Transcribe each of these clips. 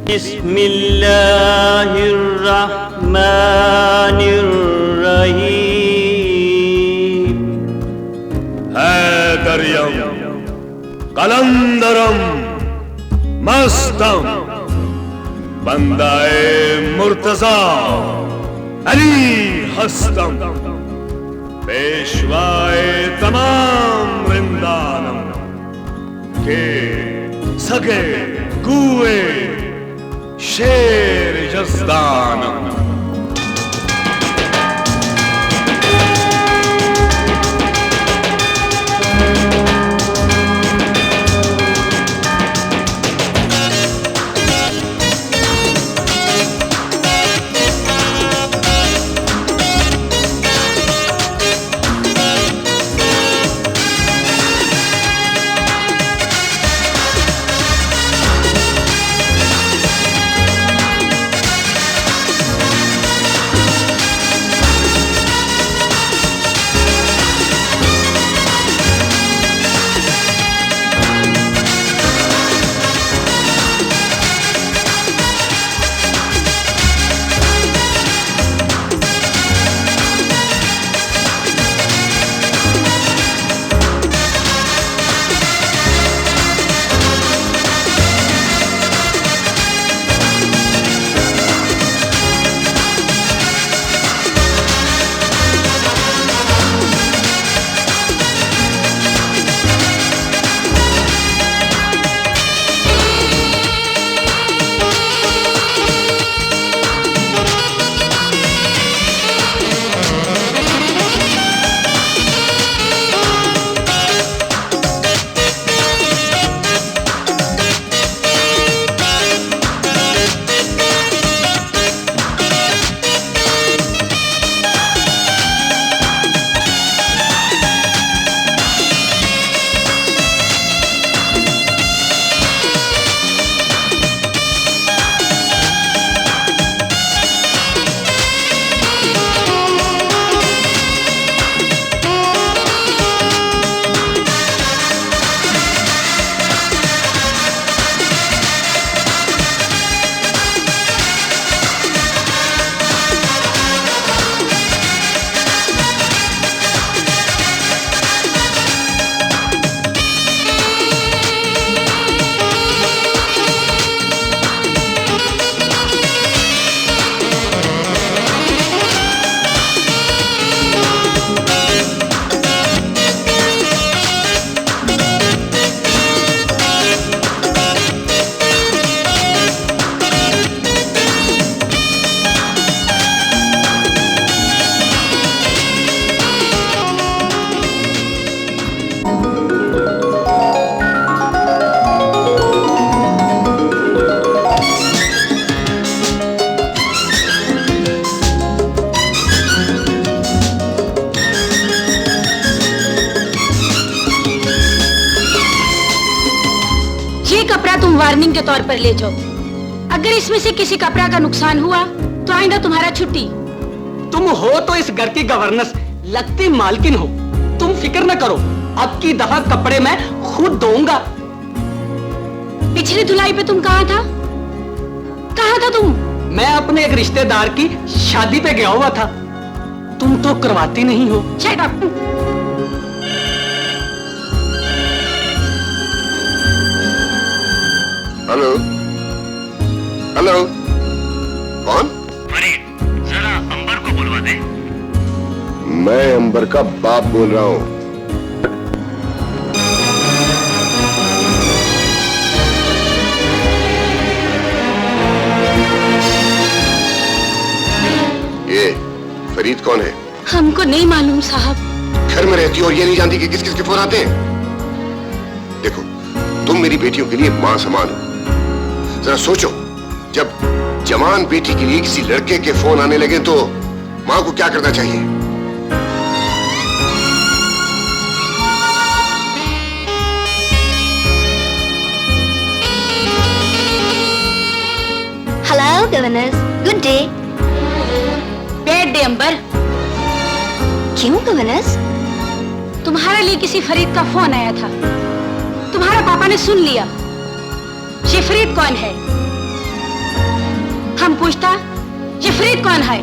बिस्मिल्लाहिर्रहमानिर्रहीम। हैदरियम कलंदरम मस्तम बंदाए मुर्तजा अली हस्तम पेशवाए तमाम वृंदानम के सगे कुए शेर यज़दानम। वार्निंग के तौर पर ले जाओ। अगर इसमें से किसी कपड़ा का नुकसान हुआ तो आइंदा तुम्हारा छुट्टी। तुम हो तो इस घर की गवर्नेंस, लगती मालकिन हो। तुम फिक्र न करो, अब की दफा कपड़े मैं खुद धोऊंगा। पिछली धुलाई पे तुम कहाँ था? कहाँ था तुम? मैं अपने एक रिश्तेदार की शादी पे गया हुआ था। तुम तो करवाती नहीं हो। Shut up. हेलो हेलो, कौन? फरीद, जरा अंबर को बुलवा दे। मैं अंबर का बाप बोल रहा हूँ। ये फरीद कौन है? हमको नहीं मालूम साहब। घर में रहती हो और ये नहीं जानती कि किस किस के फोन आते हैं? देखो, तुम मेरी बेटियों के लिए मां समान हो। जरा सोचो, जब जवान बेटी के लिए किसी लड़के के फोन आने लगे तो मां को क्या करना चाहिए? Hello governors, good day. Bad day अंबर। क्यों गवर्नर्स? तुम्हारे लिए किसी फरीद का फोन आया था। तुम्हारे पापा ने सुन लिया। ये फरीद कौन है? हम पूछता ये फरीद कौन है?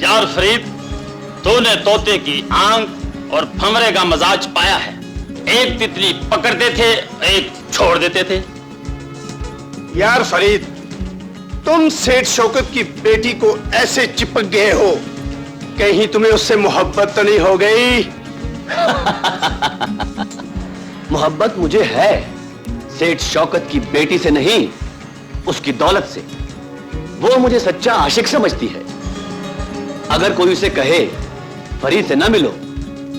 यार फरीद, तूने तोते की आंख और फमरे का मजाज पाया है। एक तितली पकड़ते थे, एक छोड़ देते थे। यार फरीद, तुम सेठ शौकत की बेटी को ऐसे चिपक गए हो, कहीं तुम्हें उससे मोहब्बत तो नहीं हो गई? मोहब्बत मुझे है, सेठ शौकत की बेटी से नहीं, उसकी दौलत से। वो मुझे सच्चा आशिक समझती है। अगर कोई उसे कहे फरीद से ना मिलो,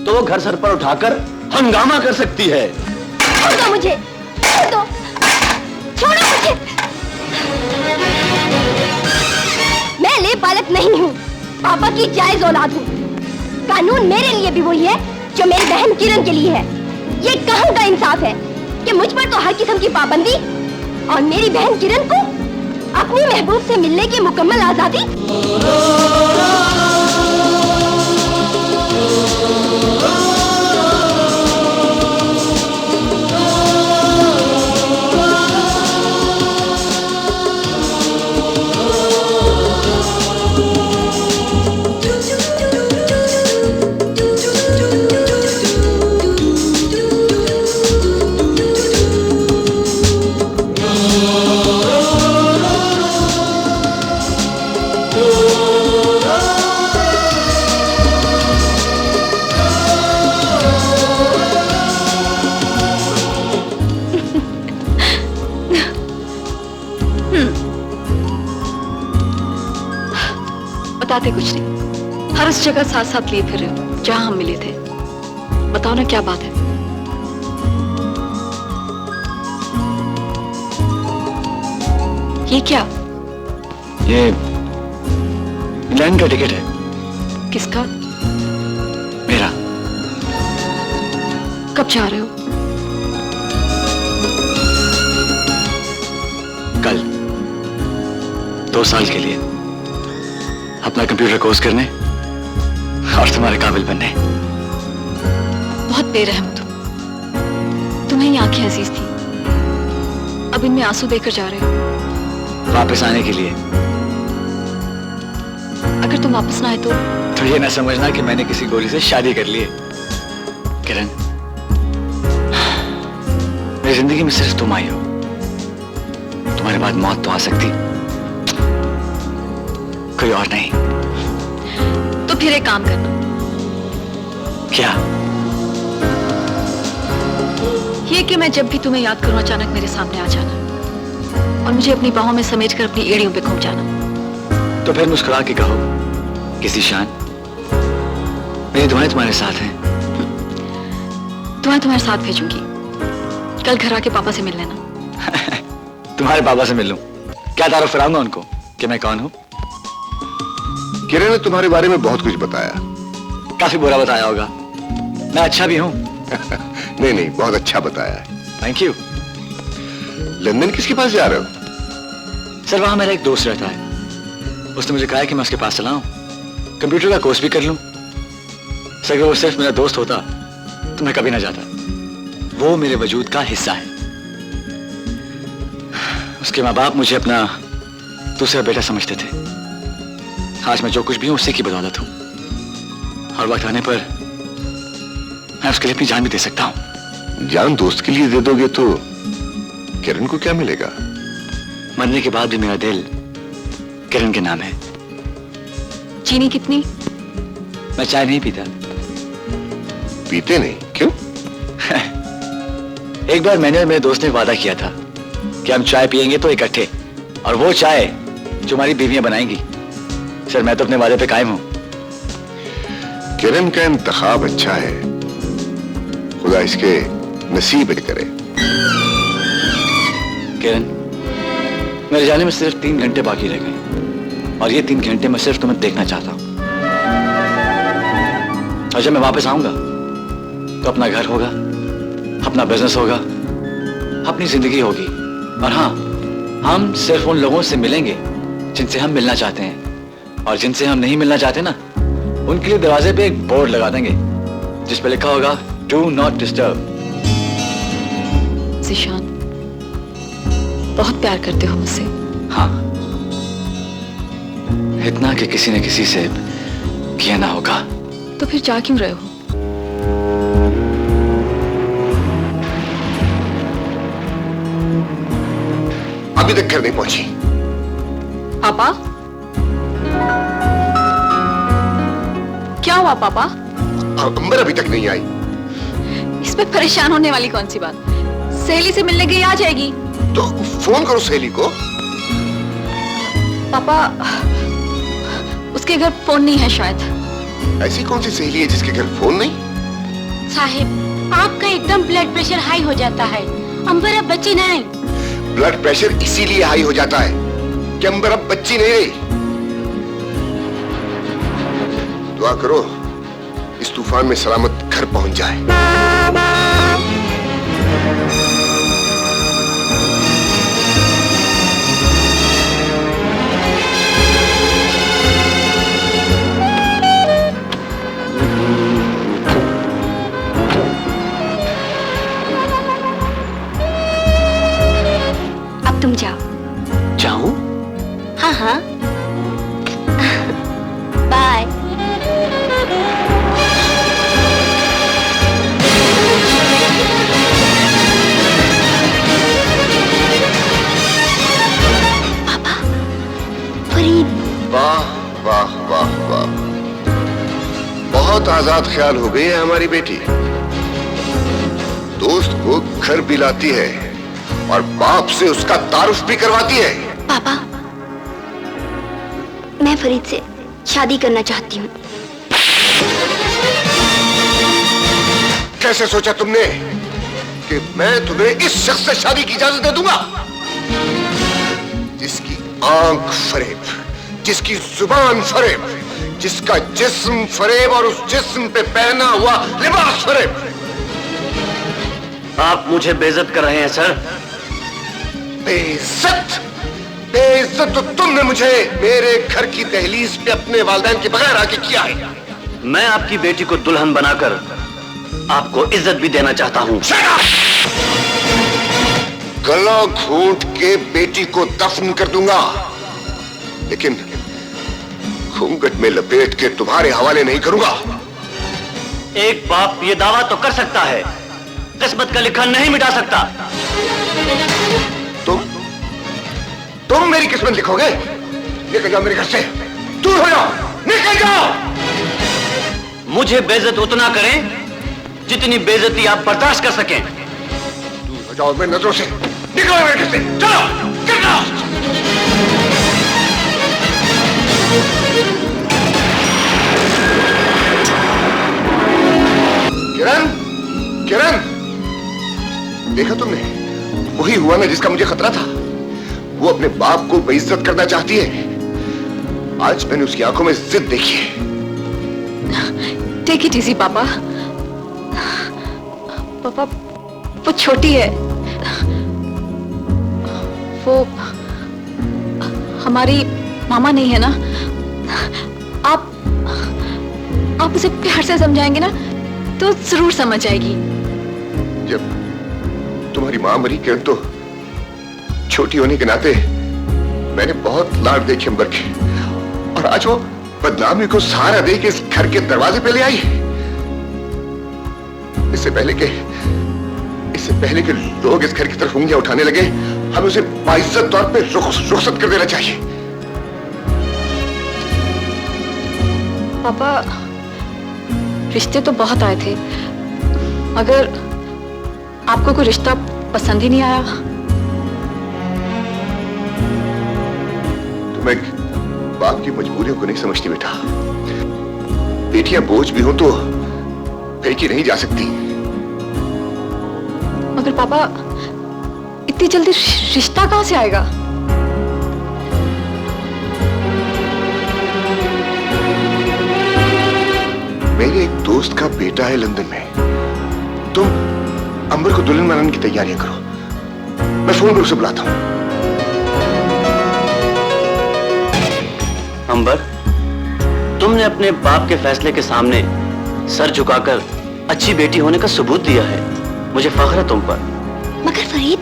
तो वो घर सर पर उठाकर हंगामा कर सकती है। छोड़ दो मुझे, छोड़ दो, छोड़ो मुझे। मैं ले बालक नहीं हूँ, पापा की जायज औलाद हूँ। कानून मेरे लिए भी वही है जो मेरी बहन किरण के लिए है। ये कहाँ का इंसाफ है कि मुझ पर तो हर किस्म की पाबंदी और मेरी बहन किरण को अपनी महबूब से मिलने की मुकम्मल आजादी। बताते कुछ नहीं, हर उस जगह साथ साथ लिए फिर रहे हो जहां हम मिले थे। बताओ ना क्या बात है? ये क्या? ये इंग्लैंड का टिकट है। किसका? मेरा। कब जा रहे हो? कल 2 साल के लिए अपना कंप्यूटर कोर्स करने और तुम्हारे काबिल बनने। बहुत बेरहम तुम। तुम्हें ही आंखें अजीज थी, अब इनमें आंसू देकर जा रहे हो। वापस आने के लिए। अगर तुम वापस ना आए तो ये ना समझना कि मैंने किसी गोरी से शादी कर ली है। किरण, मेरी जिंदगी में सिर्फ तुम आई हो। तुम्हारे बाद मौत तो आ सकती, कोई और नहीं। तो फिर एक काम करना। क्या? ये कि मैं जब भी तुम्हें याद करूं अचानक मेरे सामने आ जाना और मुझे अपनी बाहों में समेटकर अपनी एड़ियों पे घूम जाना। तो फिर मुस्कुरा के कहो, किसी शान, मेरी दुआएं तुम्हारे साथ हैं। तुम्हारे साथ भेजूंगी। कल घर आके पापा से मिल लेना। तुम्हारे पापा से मिल लूं? क्या तारुफ कराऊंगा उनको कि मैं कौन हूं? किरण ने तुम्हारे बारे में बहुत कुछ बताया। काफी बुरा बताया होगा। मैं अच्छा भी हूं। नहीं नहीं, बहुत अच्छा बताया है। Thank you. लंदन किसके पास जा रहे हो? सर, वहां मेरा एक दोस्त रहता है। उसने मुझे कहा कि मैं उसके पास चला हूं, कंप्यूटर का कोर्स भी कर लूं। सर, अगर वो सिर्फ मेरा दोस्त होता तो मैं कभी ना जाता। वो मेरे वजूद का हिस्सा है। उसके माँ बाप मुझे अपना दूसरा बेटा समझते थे। आज मैं जो कुछ भी हूं उसी की बदौलत हूं, और वक्त आने पर मैं उसके लिए अपनी जान भी दे सकता हूं। जान दोस्त के लिए दे दोगे तो किरण को क्या मिलेगा? मरने के बाद भी मेरा दिल किरण के नाम है। चीनी कितनी? मैं चाय नहीं पीता। पीते नहीं? क्यों? एक बार मैंने और मेरे दोस्त ने वादा किया था कि हम चाय पिएंगे तो इकट्ठे, और वो चाय जो हमारी बीवियां बनाएंगी। सर, मैं तो अपने वादे पे कायम हूं। किरण का इंतखाब अच्छा है, खुदा इसके नसीब करे। किरण, मेरे जाने में सिर्फ 3 घंटे बाकी रह गए और ये 3 घंटे में सिर्फ तुम्हें देखना चाहता हूं। और जब मैं वापस आऊंगा तो अपना घर होगा, अपना बिजनेस होगा, अपनी जिंदगी होगी। और हाँ, हम सिर्फ उन लोगों से मिलेंगे जिनसे हम मिलना चाहते हैं, और जिनसे हम नहीं मिलना चाहते ना, उनके लिए दरवाजे पे एक बोर्ड लगा देंगे जिस पे लिखा होगा डू नॉट डिस्टर्ब। ज़ीशान, बहुत प्यार करते हो मुझसे। हाँ, इतना कि किसी न किसी से किया ना होगा। तो फिर जा क्यों रहे हो? अभी तक घर नहीं पहुंची। पापा, क्या हुआ पापा? अंबर अभी तक नहीं आई। इसमें परेशान होने वाली कौन सी बात? सहेली से मिलने गई, आ जाएगी। तो फोन करो सहेली को। पापा, उसके घर फोन नहीं है शायद। ऐसी कौन सी सहेली है जिसके घर फोन नहीं? साहिब, आपका एकदम ब्लड प्रेशर हाई हो जाता है। अंबर अब बच्ची ना आई। ब्लड प्रेशर इसीलिए हाई हो जाता है कि अंबर अब बच्ची नहीं रही। दुआ करो इस तूफान में सलामत घर पहुंच जाए। अब तुम जाओ। जाऊं? हाँ हाँ, बाय। पापा, फरीद। वाह वाह वाह वाह, बहुत आजाद ख्याल हो गई है हमारी बेटी। दोस्त को घर भी लाती है और बाप से उसका तारुफ भी करवाती है। पापा, मैं फरीद से शादी करना चाहती हूँ। कैसे सोचा तुमने कि मैं तुम्हें इस शख्स से शादी की इजाजत दे दूंगा जिसकी आंख फरेब, जिसकी जुबान फरेब, जिसका जिस्म फरेब और उस जिस्म पे पहना हुआ लिबास फरेब। आप मुझे बेइज्जत कर रहे हैं सर। बेइज्जत? बेइज्जत तो तुमने मुझे मेरे घर की दहलीज पे अपने वालिदैन के बगैर आके किया है। मैं आपकी बेटी को दुल्हन बनाकर आपको इज्जत भी देना चाहता हूं। गला घोंट के बेटी को दफन कर दूंगा, लेकिन घूंघट में लपेट के तुम्हारे हवाले नहीं करूंगा। एक बाप ये दावा तो कर सकता है, किस्मत का लिखा नहीं मिटा सकता। तुम मेरी किस्मत लिखोगे? निकल जाओ मेरे घर से, दूर हो जाओ, निकल जाओ। मुझे बेइज्जत उतना करें जितनी बेइज्जती आप बर्दाश्त कर सकें। दूर हो जाओ मेरी नजरों से, निकलो मेरे घर से, चलो, get lost। किरण, किरण, देखा तुमने? वही हुआ ना जिसका मुझे खतरा था। वो अपने बाप को बेइज्जत करना चाहती है। आज मैंने उसकी आंखों में जिद देखी है। टेक इट इजी पापा। पापा, वो छोटी है, वो हमारी मामा नहीं है ना। आप उसे प्यार से समझाएंगे ना तो जरूर समझ आएगी। जब तुम्हारी मां मरी किरण, तो छोटी होने के नाते मैंने बहुत लाड देखे अंबर के, और आज वो बदनामी को सहारा दे के इस घर के दरवाजे पे ले आई। इससे पहले कि लोग इस घर की तरफ उंगलियां उठाने लगे, हमें उसे बाइज्जत तौर पे रुखसत कर देना चाहिए। पापा, रिश्ते तो बहुत आए थे, मगर आपको कोई रिश्ता पसंद ही नहीं आया। तुम एक बाप की मजबूरियों को नहीं समझती बेटा। बेटियां बोझ भी हो तो फेंकी नहीं जा सकती। मगर पापा, इतनी जल्दी रिश्ता कहां से आएगा? मेरे एक दोस्त का बेटा है लंदन में। तुम अंबर को दुल्हन बनाने की तैयारियां करो, मैं फोन पर उसे बुलाता हूं। अंबर, तुमने अपने बाप के फैसले के सामने सर झुकाकर अच्छी बेटी होने का सबूत दिया है। मुझे फख्र है तुम पर। मगर फरीद,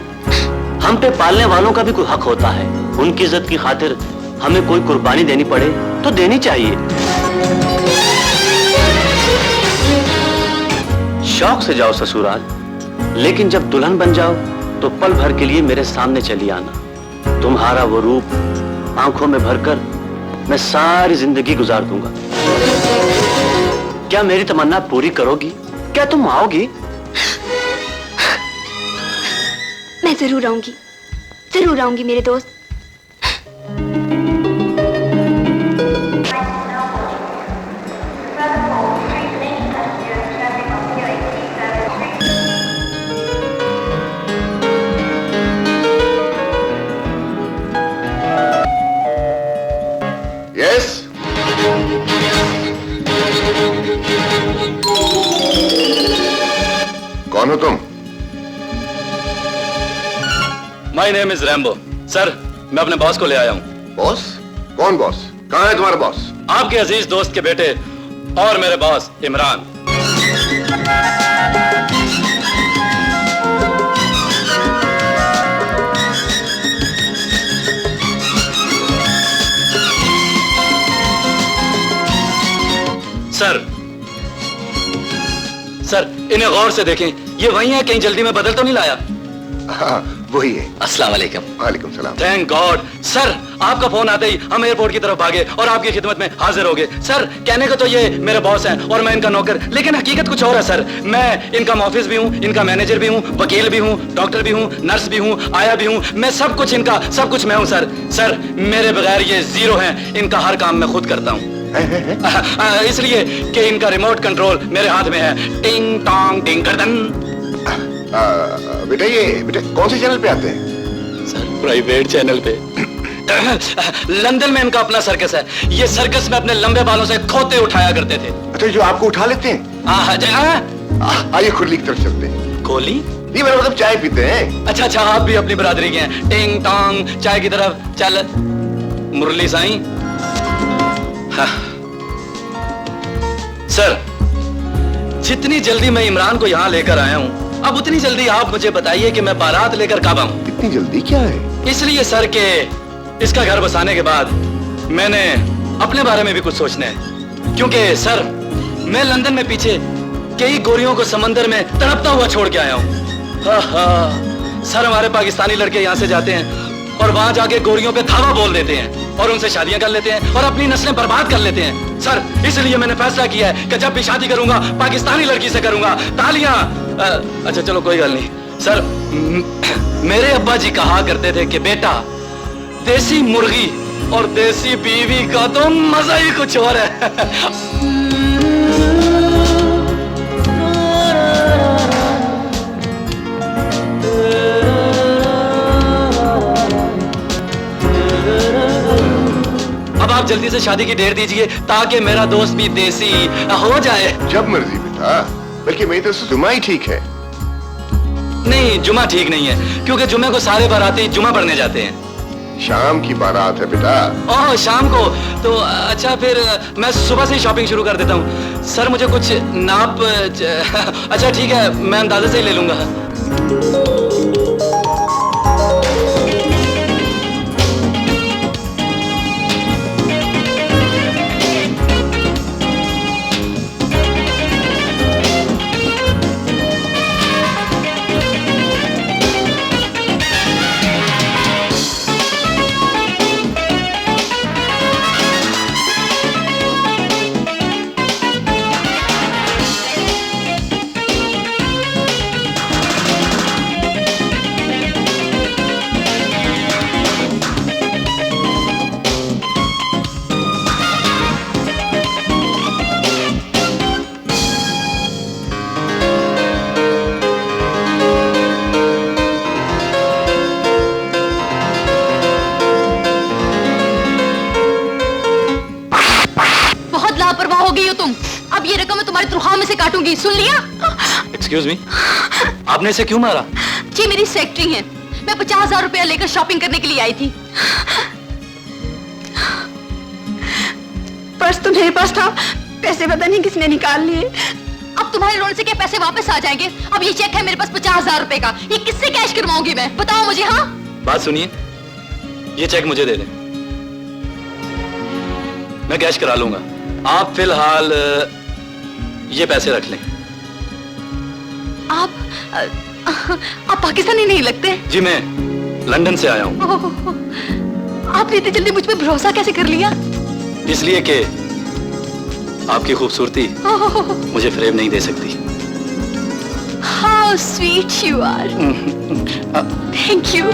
हम पे पालने वालों का भी कोई हक होता है। उनकी इज्जत की खातिर हमें कोई कुर्बानी देनी पड़े तो देनी चाहिए। शौक से जाओ ससुराल, लेकिन जब दुल्हन बन जाओ तो पल भर के लिए मेरे सामने चली आना। तुम्हारा वो रूप आंखों में भरकर मैं सारी जिंदगी गुजार दूंगा। क्या मेरी तमन्ना पूरी करोगी? क्या तुम आओगी? मैं जरूर आऊंगी मेरे दोस्त। यस, कौन हो तुम? My name is Rambo. Sir, मैं अपने बॉस को ले आया हूँ। बॉस? कौन बॉस? कहाँ है तुम्हारा बॉस? आपके अजीज दोस्त के बेटे और मेरे बॉस इमरान। सर, इन्हें गौर से देखें। ये वही है, कहीं जल्दी में बदल तो नहीं लाया? हाँ, वही है। अस्सलाम वालेकुम। वालेकुम सलाम। Thank God. सर, आपका फोन आते ही हम एयरपोर्ट की तरफ भागे और आपकी खिदमत में हाजिर हो गए। सर, कहने को तो ये मेरे बॉस हैं और मैं इनका नौकर, लेकिन हकीकत कुछ और है सर। मैं इनका ऑफिस भी हूँ, इनका मैनेजर भी हूँ, वकील भी हूँ, डॉक्टर भी हूँ, नर्स भी हूँ, आया भी हूँ। मैं सब कुछ इनका, सब कुछ मैं हूँ सर। सर, मेरे बगैर ये जीरो हैं। इनका हर काम मैं खुद करता हूँ। इसलिए कि इनका रिमोट कंट्रोल मेरे हाथ में है। टिंग टोंग टिंग गर्दन। बेटा कौन से चैनल पे आते हैं? सर, प्राइवेट चैनल पे। लंदन में इनका अपना सर्कस है। ये सर्कस में अपने लंबे बालों से खोते उठाया करते थे। अच्छा, जो आपको उठा लेते हैं? आइए खुरली की तरफ चलते हैं। कोहली? नहीं, मेरा मतलब चाय पीते हैं। अच्छा, आप भी अपनी बरादरी के हैं। टिंग टोंग चाय की तरफ चल मुरली साईं। सर, जितनी जल्दी मैं इमरान को यहाँ लेकर आया हूँ, अब उतनी जल्दी आप मुझे बताइए कि मैं बारात लेकर कब आऊं? इतनी जल्दी क्या है? इसलिए सर के इसका घर बसाने के बाद मैंने अपने बारे में भी कुछ सोचना है। क्योंकि सर, मैं लंदन में पीछे कई गोरियों को समंदर में तड़पता हुआ छोड़ के आया हूँ। सर, हमारे पाकिस्तानी लड़के यहाँ से जाते हैं और वहां जाके गोरियों पे धावा बोल देते हैं और उनसे शादियां कर लेते हैं और अपनी नस्लें बर्बाद कर लेते हैं। सर, इसलिए मैंने फैसला किया है कि जब भी शादी करूंगा पाकिस्तानी लड़की से करूंगा। तालियां। अच्छा चलो, कोई गल नहीं। सर, मेरे अब्बा जी कहा करते थे कि बेटा, देसी मुर्गी और देसी बीवी का तो मजा ही कुछ और है। अब आप जल्दी से शादी की डेट दीजिए ताकि मेरा दोस्त भी देसी हो जाए। जब मर्जी बेटा, बल्कि मेरी तरफ से जुमा ही ठीक है। नहीं, जुमा ठीक नहीं है, क्योंकि जुमे को सारे बाराती जुमा पढ़ने जाते हैं। शाम की बारात है बेटा। ओह, शाम को? तो अच्छा, फिर मैं सुबह से ही शॉपिंग शुरू कर देता हूँ। सर, मुझे कुछ नाप अच्छा ठीक है, मैं अंदाजे से ही ले लूंगा। हो तुम? अब ये रकम मैं तुम्हारी तनख्वाह में से काटूंगी, सुन लिया? एक्सक्यूज मी, आपने इसे क्यों मारा? जी मेरी सेक्रेटरी है, मैं 50,000 रुपया लेकर शॉपिंग करने के लिए आई थी। पर्स तो मेरे पास था, पैसे पता नहीं किसने निकाल लिए। अब तुम्हारे लोन से क्या पैसे वापस आ जाएंगे? अब ये चेक है मेरे पास 50,000 रुपए का, ये किससे कैश करवाऊंगी मैं? बताओ मुझे। हाँ बात सुनिए, ये चेक मुझे दे दें, मैं कैश करा लूंगा। आप फिलहाल ये पैसे रख लें। आप पाकिस्तानी नहीं लगते। जी मैं लंदन से आया हूं। आपने इतनी जल्दी मुझ पे भरोसा कैसे कर लिया? इसलिए कि आपकी खूबसूरती मुझे फ्रेब नहीं दे सकती। How sweet you are. Thank you.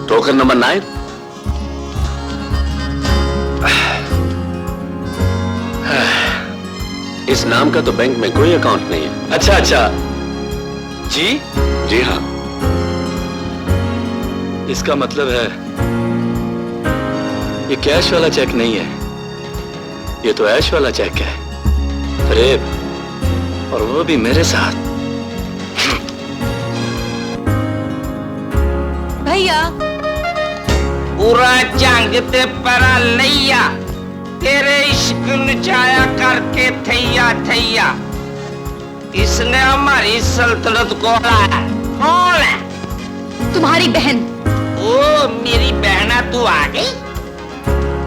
Token number 9। इस नाम का तो बैंक में कोई अकाउंट नहीं है। अच्छा अच्छा जी? जी हाँ। इसका मतलब है ये कैश वाला चेक नहीं है, ये तो ऐश वाला चेक है। फ्रेब, और वो भी मेरे साथ। भैया पूरा जंग ते परा लैया, तेरे इश्क नचाया करके थैया थैया। इसने हमारी सल्तनत को हराया। कौन है? तुम्हारी बहन। ओ मेरी बहना, तू आ गई?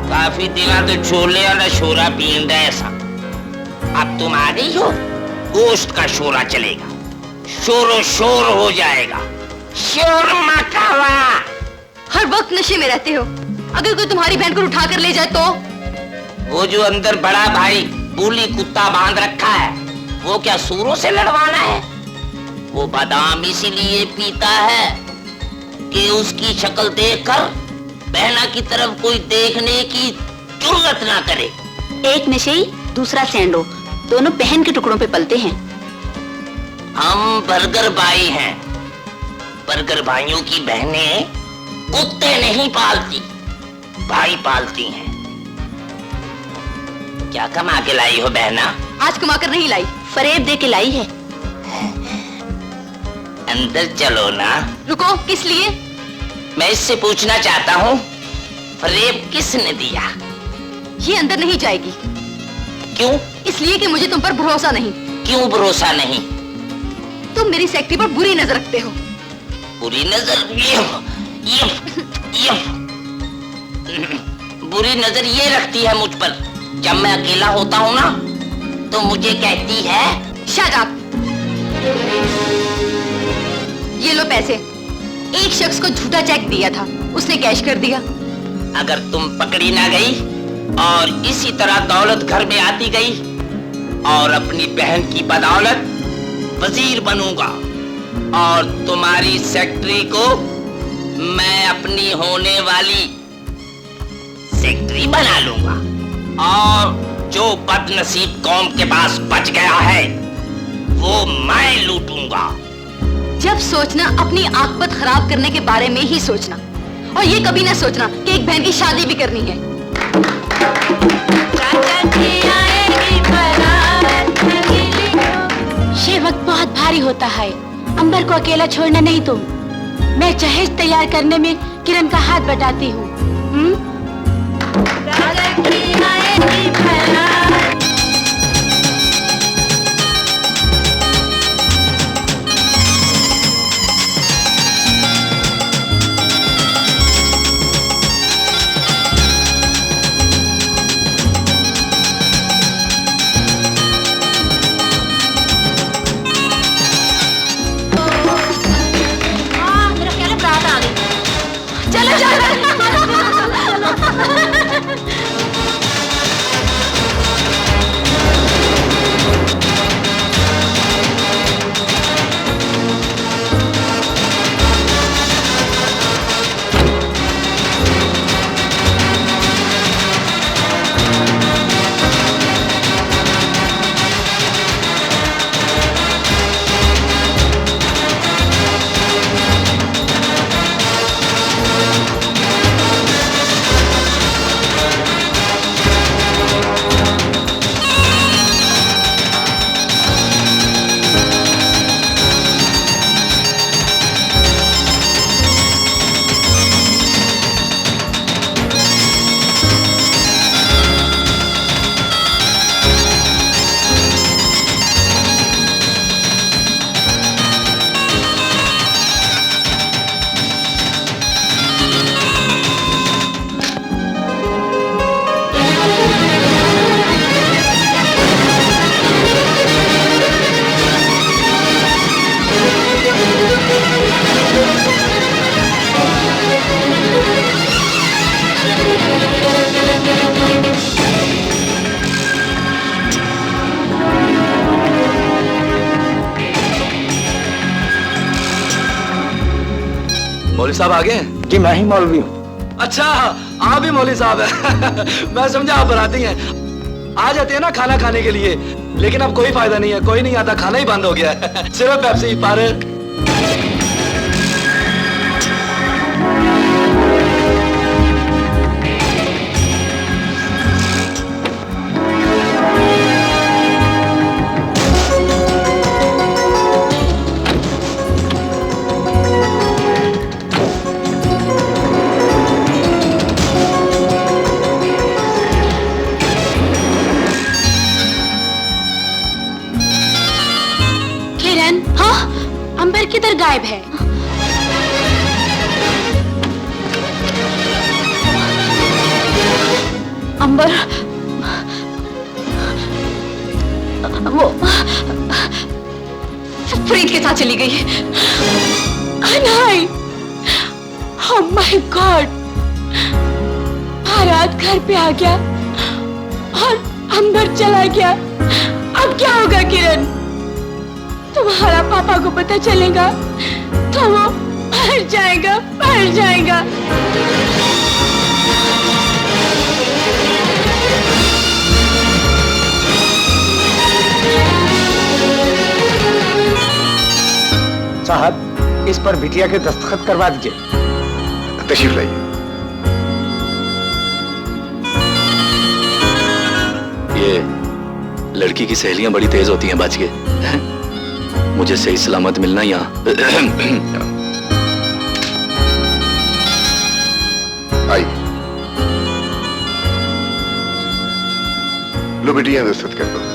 काफी दिना तो छोले वाला शोरा पीन रहा ऐसा, अब तुम आ गई हो। गोश्त का शोरा चलेगा, शोरो शोर हो जाएगा, शोर मकावा। हर वक्त नशे में रहते हो, अगर कोई तुम्हारी बहन को उठा कर ले जाए तो? वो जो अंदर बड़ा भाई बूली कुत्ता बांध रखा है, वो क्या सूरों से लड़वाना है? वो बादाम इसीलिए पीता है कि उसकी शक्ल देखकर बहना की तरफ कोई देखने की जुर्रत ना करे। एक नशेई, दूसरा सैंडो, दोनों बहन के टुकड़ों पे पलते हैं। हम बर्गर भाई हैं। बर्गर भाइयों की बहनें कुत्ते नहीं पालती, भाई पालती हैं। क्या कमा के लाई हो बहना? आज कमा कर नहीं लाई, फरेब दे के लाई है। अंदर चलो ना। रुको, किस लिए? मैं इससे पूछना चाहता हूँ, फरेब किसने दिया? ये अंदर नहीं जाएगी। क्यों? इसलिए कि मुझे तुम पर भरोसा नहीं। क्यों भरोसा नहीं? तुम मेरी सेक्रेटरी पर बुरी नजर रखते हो। बुरी नजर? ये बुरी नजर ये रखती है मुझ पर, जब मैं अकेला होता हूँ ना तो मुझे कहती है शट अप। ये लो पैसे। एक शख्स को झूठा चेक दिया था, उसने कैश कर दिया। अगर तुम पकड़ी ना गई और इसी तरह दौलत घर में आती गई और अपनी बहन की बदौलत वजीर बनूंगा और तुम्हारी सेक्रेटरी को मैं अपनी होने वाली सेक्रेटरी बना लूंगा, और जो बदनसीब कौम के पास बच गया है वो मैं लूटूंगा। जब सोचना अपनी आकबत खराब करने के बारे में ही सोचना, और ये कभी ना सोचना कि एक बहन की शादी भी करनी है। ये वक्त बहुत भारी होता है, अंबर को अकेला छोड़ना नहीं तुम। मैं जहेज तैयार करने में किरण का हाथ बटाती हूँ। मौलवी साहब आ गए हैं? जी मैं ही मौलवी हूँ। अच्छा, आप भी मौलवी साहब हैं। मैं समझा आप बराती हैं। आ जाते हैं ना खाना खाने के लिए, लेकिन अब कोई फायदा नहीं है, कोई नहीं आता, खाना ही बंद हो गया है। सिर्फ पेप्सी पर। अंबर किधर गायब है? अंबर वो प्रीत के साथ चली गई। नहीं, ओह माय गॉड, बारात घर पे आ गया और अंबर चला गया। अब क्या होगा किरण? तुम्हारा पापा को पता चलेगा तो वो मर जाएगा, मर जाएगा। साहब, इस पर बिटिया के दस्तखत करवा दीजिए। तशरीफ लाइए। ये लड़की की सहेलियां बड़ी तेज होती हैं, बच गए। मुझे सही सलामत मिलना यहाँ। आई लो बेटी, यहाँ दस्तखत कर दो।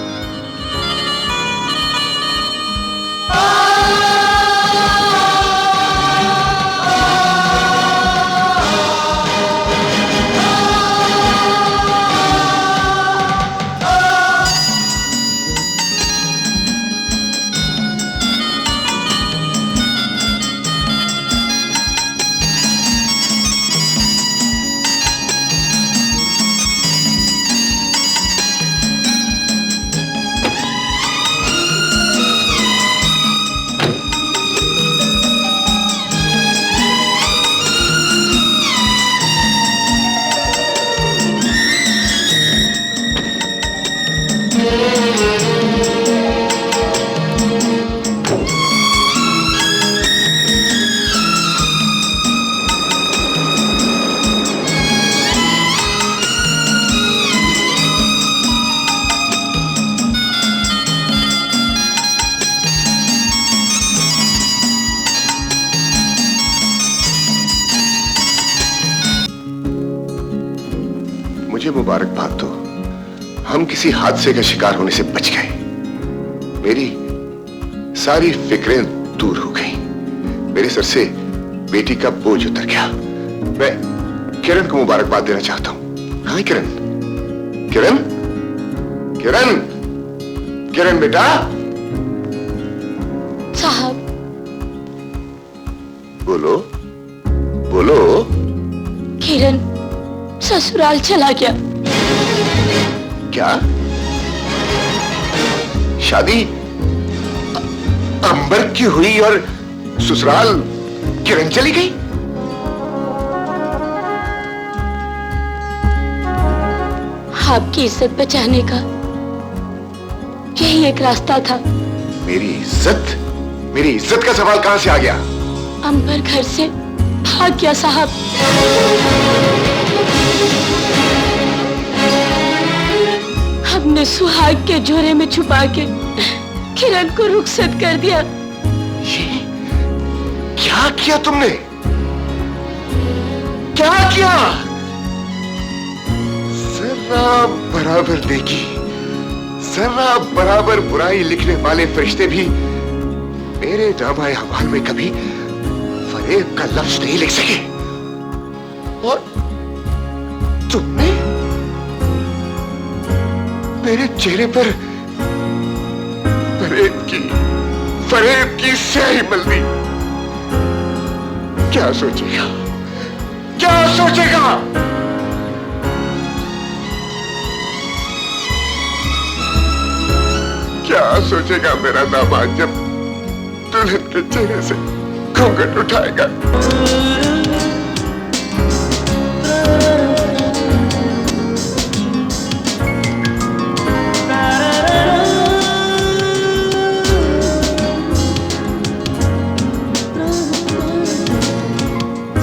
मुझे मुबारकबाद दो, हम किसी हादसे का शिकार होने से बच गए। मेरी सारी फिक्रें दूर हो गई, मेरे सर से बेटी का बोझ उतर गया। मैं किरण को मुबारकबाद देना चाहता हूं। हाँ किरण, किरण, किरण, किरण बेटा। साहब, बोलो बोलो। किरण ससुराल चला गया। क्या? शादी अंबर की हुई और ससुराल किरण चली गई? आपकी इज्जत बचाने का यही एक रास्ता था। मेरी इज्जत? मेरी इज्जत का सवाल कहां से आ गया? अंबर घर से भाग गया साहब। हमने सुहाग के जोरे में छुपा के किरण को रुखसत कर दिया। ये क्या किया तुमने? क्या किया? जरा बराबर देखी, जरा बराबर बुराई लिखने वाले फरिश्ते भी मेरे नामाए अमाल में कभी फरेब का लफ्ज नहीं लिख सके। और तुमने मेरे चेहरे पर फरेब की स्याही मल दी। क्या सोचेगा, क्या सोचेगा? क्या सोचेगा मेरा दामाद जब दुल्हन के चेहरे से घूंघट उठाएगा।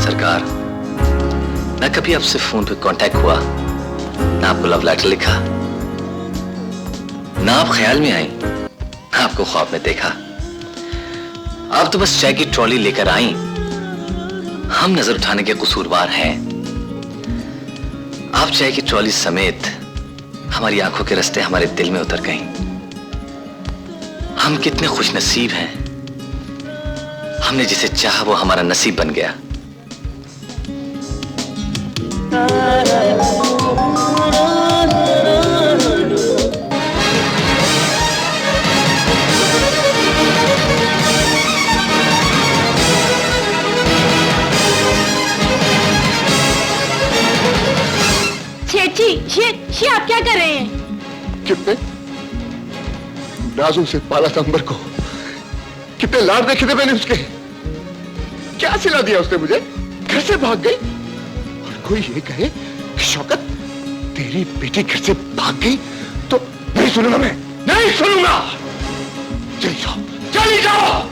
सरकार, ना कभी आपसे फोन पे कांटेक्ट हुआ, ना आपको लव लेटर लिखा, ना आप ख्याल में आई, ना आपको ख्वाब में देखा। आप तो बस चाय की ट्रॉली लेकर आई। हम नजर उठाने के कसूरवार हैं। आप चाय की ट्रॉली समेत हमारी आंखों के रास्ते हमारे दिल में उतर गई। हम कितने खुशनसीब हैं। हमने जिसे चाहा वो हमारा नसीब बन गया। ये आप क्या कर रहे हैं? कितने नाजों से पाला था अंबर को, कितने लाड देखे थे मैंने उसके। क्या सिला दिया उसने मुझे, घर से भाग गई। और कोई ये कहे कि शौकत तेरी बेटी घर से भाग गई तो नहीं सुनूंगा, मैं नहीं सुनूंगा। चली जाओ, चली जाओ।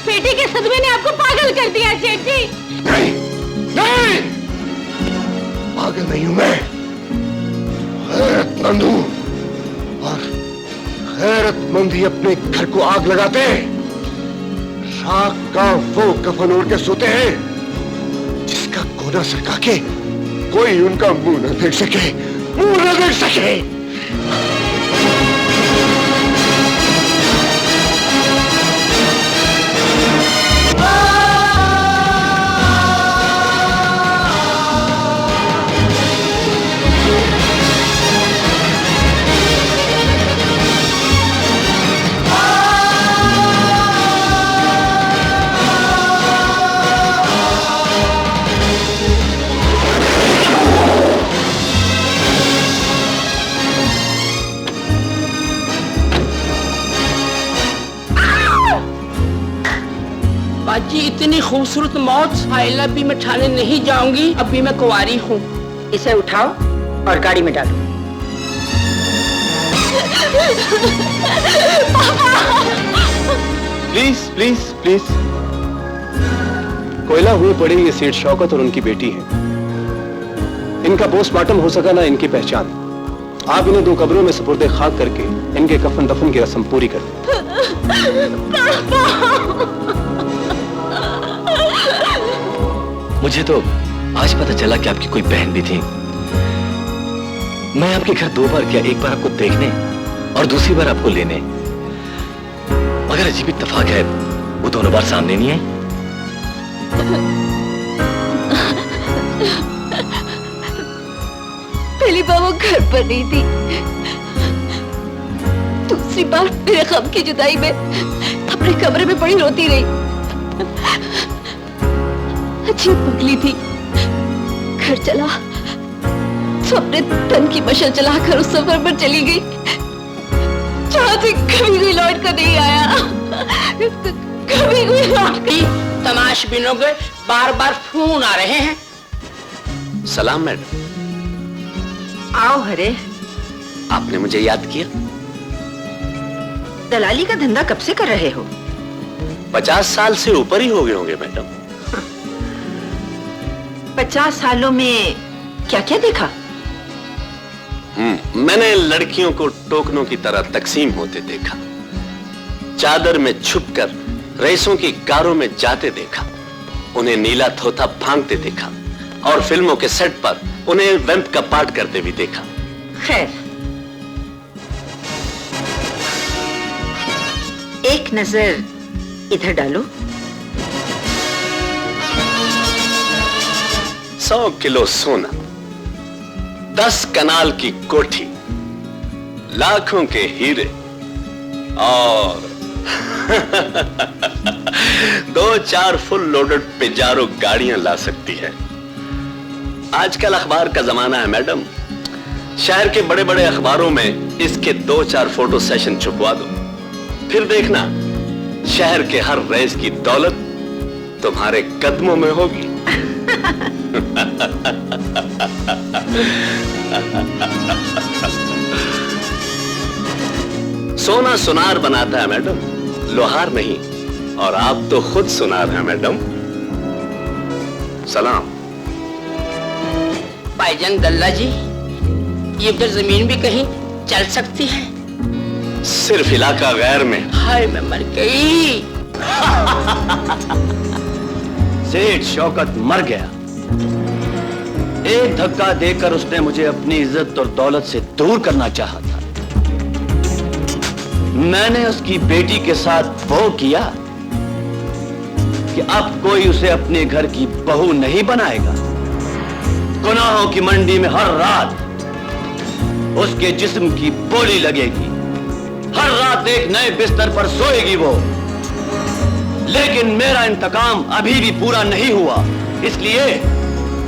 बेटी के सदमे ने आपको पागल कर दिया सेठ जी। नहीं नहीं, पागल नहीं हूं मैं, गैरतमंद हूं। और गैरतमंद ही अपने घर को आग लगाते हैं। राख का वो कफन ओढ़ के सोते हैं जिसका कोना सरका के कोई उनका मुंह न देख सके, मुंह न देख सके। बाजी, इतनी खूबसूरत मौत आइला भी मैं ठाने नहीं जाऊंगी। अभी मैं कुंवारी हूँ। इसे उठाओ और गाड़ी में डालो। Please please please. कोयला हुए पड़े ये सेठ शौकत और उनकी बेटी है। इनका पोस्टमार्टम हो सका ना इनकी पहचान। आप इन्हें 2 कब्रों में सुपुर्दे खाक करके इनके कफन दफन की रस्म पूरी कर दें। मुझे तो आज पता चला कि आपकी कोई बहन भी थी। मैं आपके घर 2 बार गया, एक बार आपको देखने और दूसरी बार आपको लेने। मगर अजीब इत्तेफाक है, वो दोनों बार सामने नहीं आई। पहली बार वो घर पर नहीं थी, दूसरी बार मेरे गम की जुदाई में अपने कमरे में पड़ी रोती रही। अजीब पगली थी। घर चला तो अपने तन की मशल चलाकर उस सफर पर चली गई जहां से कभी भी लौट कर नहीं आया। कभी भी लौट कर। तमाशबीनों के बार बार फोन आ रहे हैं। सलाम मैडम। आओ हरे। आपने मुझे याद किया? दलाली का धंधा कब से कर रहे हो? 50 साल से ऊपर ही हो गए होंगे मैडम। 50 सालों में क्या क्या देखा? मैंने लड़कियों को टोकनों की तरह तकसीम होते देखा, चादर में छुपकर रेसों की कारों में जाते देखा, उन्हें नीला थोथा फांकते देखा और फिल्मों के सेट पर उन्हें वैम्प का पाठ करते भी देखा। खैर, एक नजर इधर डालो। 100 किलो सोना, 10 कनाल की कोठी, लाखों के हीरे और 2-4 फुल लोडेड पिजारो गाड़ियां ला सकती है। आजकल अखबार का जमाना है मैडम। शहर के बड़े बड़े अखबारों में इसके 2-4 फोटो सेशन छुपवा दो, फिर देखना शहर के हर रईस की दौलत तुम्हारे कदमों में होगी। सोना सुनार बनाता है मैडम, लोहार नहीं। और आप तो खुद सुनार हैं मैडम। सलाम। भाईजान दल्ला जी, ये उधर जमीन भी कहीं चल सकती है? सिर्फ इलाका गैर में। हाय मैं मर गई। सेठ शौकत मर गया। एक धक्का देकर उसने मुझे अपनी इज्जत और दौलत से दूर करना चाहा था। मैंने उसकी बेटी के साथ वो किया कि अब कोई उसे अपने घर की बहू नहीं बनाएगा। गुनाहों की मंडी में हर रात उसके जिस्म की बोली लगेगी। हर रात एक नए बिस्तर पर सोएगी वो। लेकिन मेरा इंतकाम अभी भी पूरा नहीं हुआ, इसलिए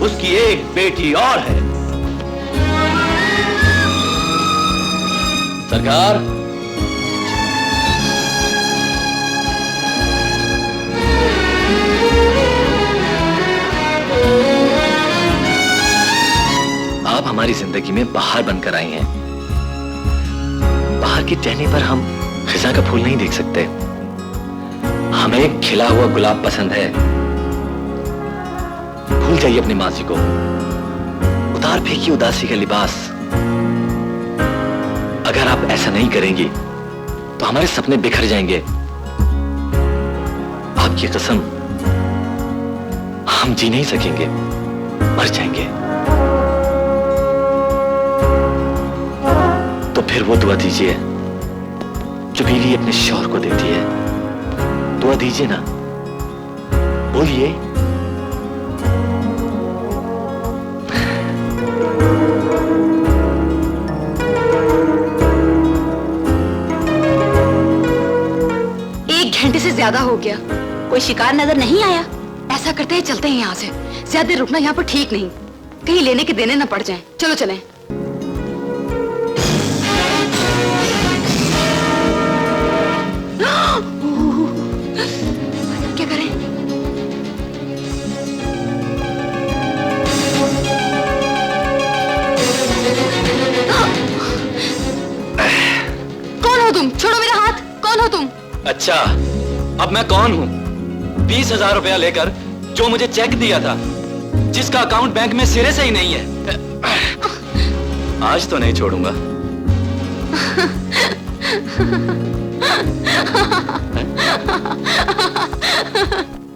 उसकी एक बेटी और है। सरकार, आप हमारी जिंदगी में बाहर बनकर आई हैं। बाहर की टहनी पर हम खिजा का फूल नहीं देख सकते। हमें खिला हुआ गुलाब पसंद है। भूल जाइए अपनी मासी को, उतार फेंकी उदासी का लिबास। अगर आप ऐसा नहीं करेंगी तो हमारे सपने बिखर जाएंगे। आपकी कसम, हम जी नहीं सकेंगे, मर जाएंगे। तो फिर वो दुआ दीजिए जो बीवी अपने शौहर को देती है। दुआ दीजिए ना, बोलिए। एक घंटे से ज्यादा हो गया, कोई शिकार नजर नहीं आया। ऐसा करते हैं चलते हैं यहाँ से, ज्यादा देर रुकना यहाँ पर ठीक नहीं, कहीं लेने के देने ना पड़ जाएं। चलो चलें। क्या करें? कौन हो तुम? छोड़ो मेरा हाथ। कौन हो तुम? अच्छा, अब मैं कौन हूँ? 20,000 रुपया लेकर जो मुझे चेक दिया था, जिसका अकाउंट बैंक में सिरे से ही नहीं है, आज तो नहीं छोड़ूंगा।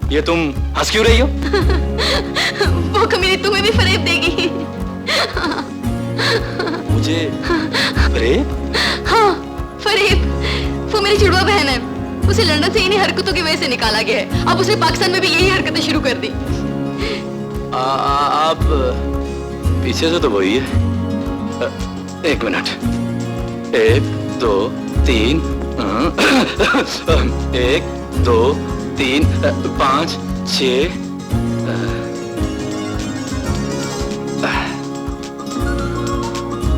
ये तुम हंस क्यों रही हो? वो कमीनी तुम्हें भी फरेब देगी। मुझे फरेब? हाँ, फरेब। वो मेरी जुड़वा बहन है। उसे लंदन से इन्हीं हरकतों की वजह से निकाला गया है। अब उसने पाकिस्तान में भी यही हरकतें शुरू कर दी। आप पीछे से तो वही है। एक मिनट। 1 2 3 1 2 3 5 6।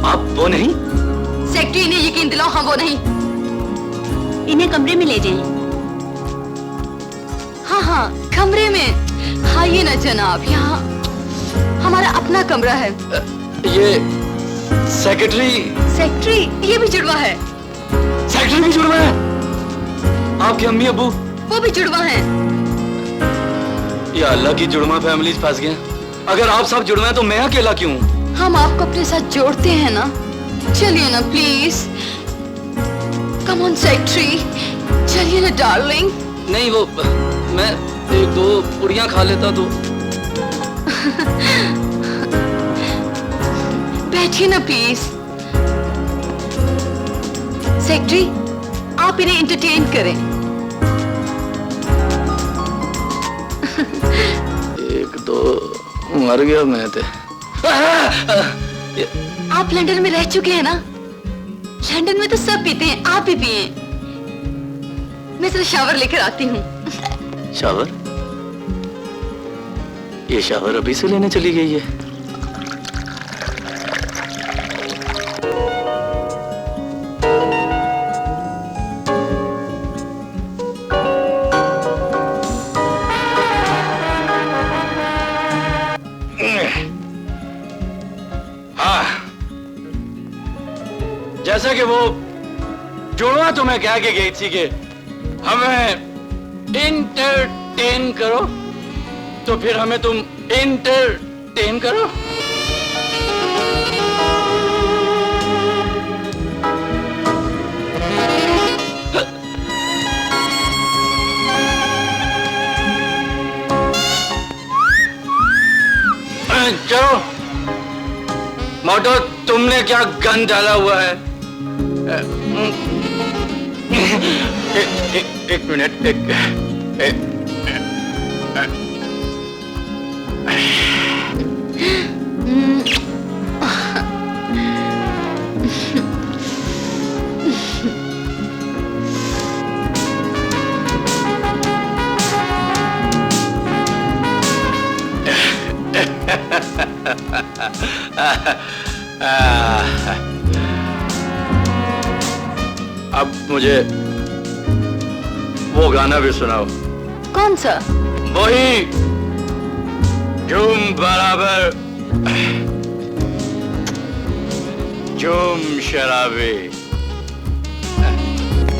आप वो नहीं? सेक्रेटरी ने यकीन दिलाओ, हम वो नहीं। इन्हें कमरे में ले जाएं। हाँ हाँ, कमरे में। हाँ ये ना जनाब, यहाँ हमारा अपना कमरा है। ये सेक्रेटरी? सेक्रेटरी ये भी जुड़वा है। सेक्रेटरी भी जुड़वा है? आपके अम्मी अब्बू? वो भी जुड़वा है। या अल्लाह की जुड़वा फैमिली फंस गए। अगर आप सब जुड़वा हैं तो मैं अकेला क्यों? हम आपको अपने साथ जोड़ते हैं ना। चलिए ना प्लीज। कम ऑन सेक्रेटरी, चलिए ना डार्लिंग। नहीं, वो मैं 1-2 पुड़ियां खा लेता तो। बैठिए ना प्लीज। सेक्रेटरी, आप इन्हें एंटरटेन करें। 1-2 मर गया मैं तो। आप लंदन में रह चुके हैं ना? लंदन में तो सब पीते हैं, आप भी पिए। मैं सिर्फ शावर लेकर आती हूँ। शावर? ये शावर अभी से लेने चली गई है। जैसा कि वो जुड़वा तुम्हें कह के गई थी कि हमें इंटरटेन करो, तो फिर हमें तुम इंटरटेन करो। चलो मोटो, तुमने क्या गन डाला हुआ है? एक मिनट, अब मुझे वो गाना भी सुनाओ। कौन सा? वही झूम बराबर झूम शराबी।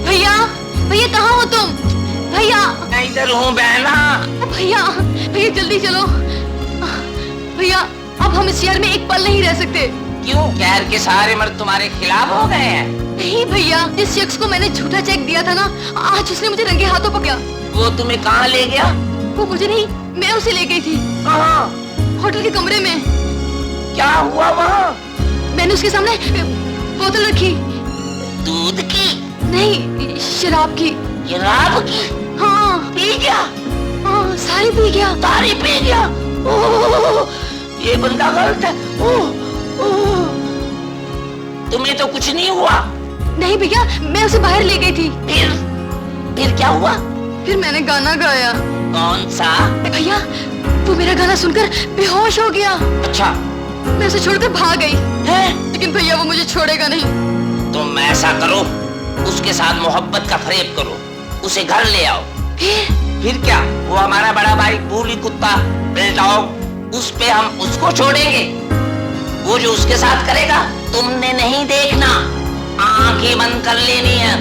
भैया, भैया कहाँ हो तुम? भैया मैं इधर हूँ बहना। भैया, भैया जल्दी चलो भैया, अब हम इस शहर में एक पल नहीं रह सकते। क्यों? शहर के सारे मर्द तुम्हारे खिलाफ हो गए हैं? नहीं भैया, इस शख्स को मैंने झूठा चेक दिया था ना, आज उसने मुझे रंगे हाथों पकड़ा। वो तुम्हें कहाँ ले गया? वो मुझे नहीं, मैं उसे ले गई थी। कहाँ? होटल के कमरे में। क्या हुआ वहाँ? मैंने उसके सामने बोतल रखी। दूध की? नहीं, शराब की। शराब की? हाँ। पी गया? हाँ, सारी पी गया। सारी पी गया? ओह, ये बंदा गलत है। ओह, तुम्हें तो कुछ नहीं हुआ? नहीं भैया, मैं उसे बाहर ले गई थी। फिर क्या हुआ? फिर मैंने गाना गाया। कौन सा? भैया, वो मेरा गाना सुनकर बेहोश हो गया। अच्छा। मैं उसे छोड़कर भाग गई है? लेकिन भैया वो मुझे छोड़ेगा नहीं। तुम ऐसा करो, उसके साथ मोहब्बत का फरेब करो, उसे घर ले आओ। फिर क्या? वो हमारा बड़ा भाई बूली कुत्ता बेलडॉग, उस पे हम उसको छोड़ेंगे। वो जो उसके साथ करेगा तुमने नहीं देखना, आंखें बंद कर लेनी है।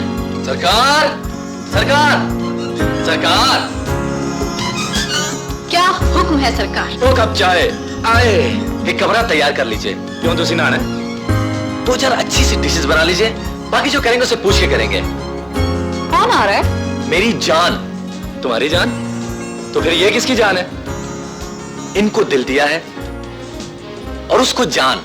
सरकार, सरकार, सरकार। क्या हुक्म है सरकार? दो कप चाय आए, एक कमरा तैयार कर लीजिए। क्यों तुसी ना है? दो चार अच्छी सी डिशेस बना लीजिए, बाकी जो करेंगे उसे पूछ के करेंगे। कौन आ रहा है? मेरी जान। तुम्हारी जान? तो फिर ये किसकी जान है? इनको दिल दिया है और उसको जान।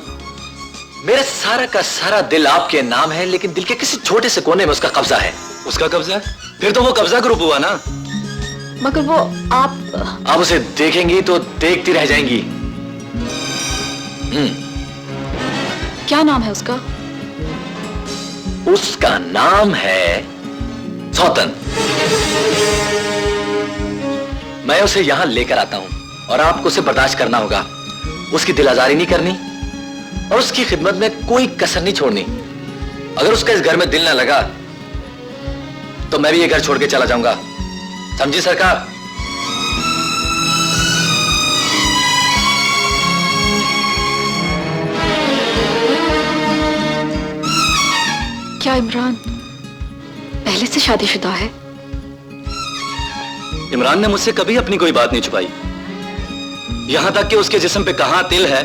मेरा सारा का सारा दिल आपके नाम है, लेकिन दिल के किसी छोटे से कोने में उसका कब्जा है। उसका कब्जा? फिर तो वो कब्जा ग्रुप हुआ ना। मगर वो आप उसे देखेंगी तो देखती रह जाएंगी। क्या नाम है उसका? उसका नाम है सौतन। मैं उसे यहां लेकर आता हूं और आपको उसे बर्दाश्त करना होगा। उसकी दिल आजारी नहीं करनी और उसकी खिदमत में कोई कसर नहीं छोड़नी। अगर उसका इस घर में दिल ना लगा तो मैं भी ये घर छोड़ के चला जाऊंगा। समझी सरकार? क्या इमरान पहले से शादीशुदा है? इमरान ने मुझसे कभी अपनी कोई बात नहीं छुपाई। यहां तक कि उसके जिस्म पे कहां तिल है,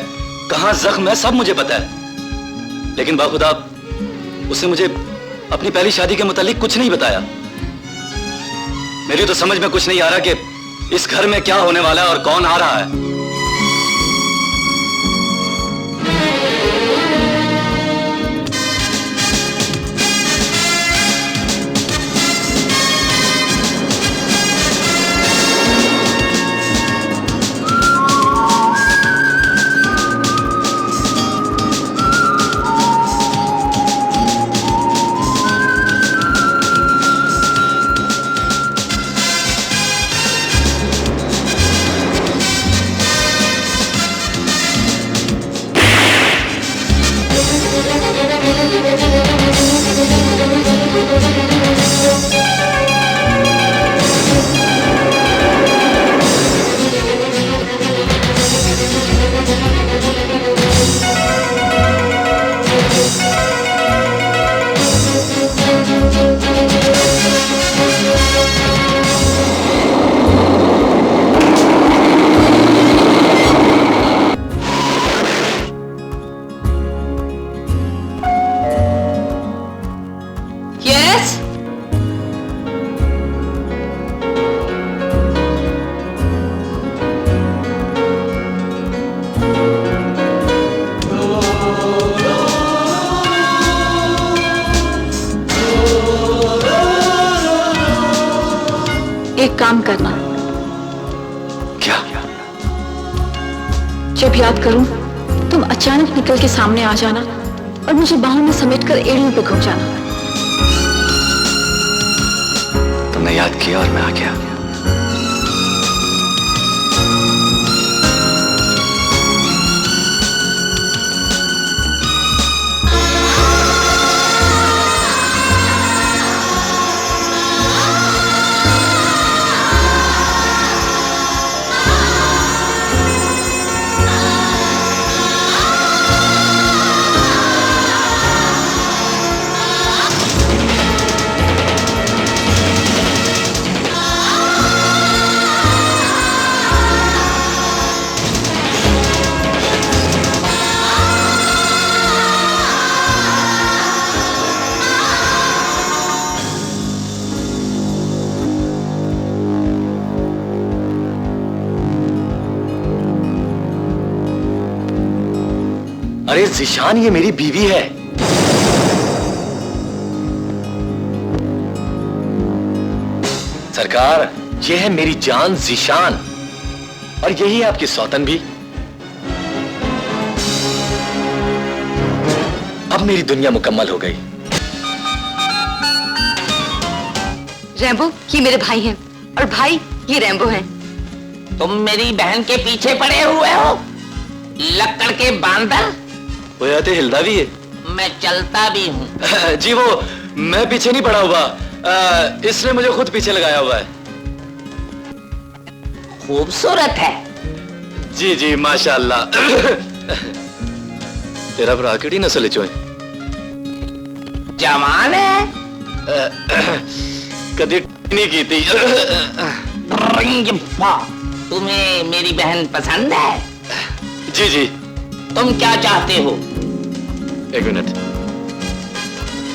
कहां जख्म है, सब मुझे पता है। लेकिन बाखुदा उसने मुझे अपनी पहली शादी के मुतालिक कुछ नहीं बताया। मेरी तो समझ में कुछ नहीं आ रहा कि इस घर में क्या होने वाला है और कौन आ रहा है। एक काम करना, क्या? जब याद करूं तुम अचानक निकल के सामने आ जाना और मुझे बाहों में समेटकर एड़ियों पे घुस जाना। तुमने याद किया और मैं आ गया। अरे ज़ीशान, ये मेरी बीवी है। सरकार, ये है मेरी जान ज़ीशान, और यही है आपकी सौतन भी। अब मेरी दुनिया मुकम्मल हो गई। रैम्बो, ये मेरे भाई हैं, और भाई ये रैम्बो हैं। तुम मेरी बहन के पीछे पड़े हुए हो, लक्कड़ के बांदर। वो आते हिलदा भी है। मैं चलता भी हूँ। जी वो मैं पीछे नहीं पड़ा हुआ, इसने मुझे खुद पीछे लगाया हुआ है। खूबसूरत है। जी जी माशाल्लाह। तेरा भरा केड़ी नस्ल चो है? जवान है। कदी नहीं की थी। तुम्हें मेरी बहन पसंद है? जी जी। तुम क्या चाहते हो? एक मिनट,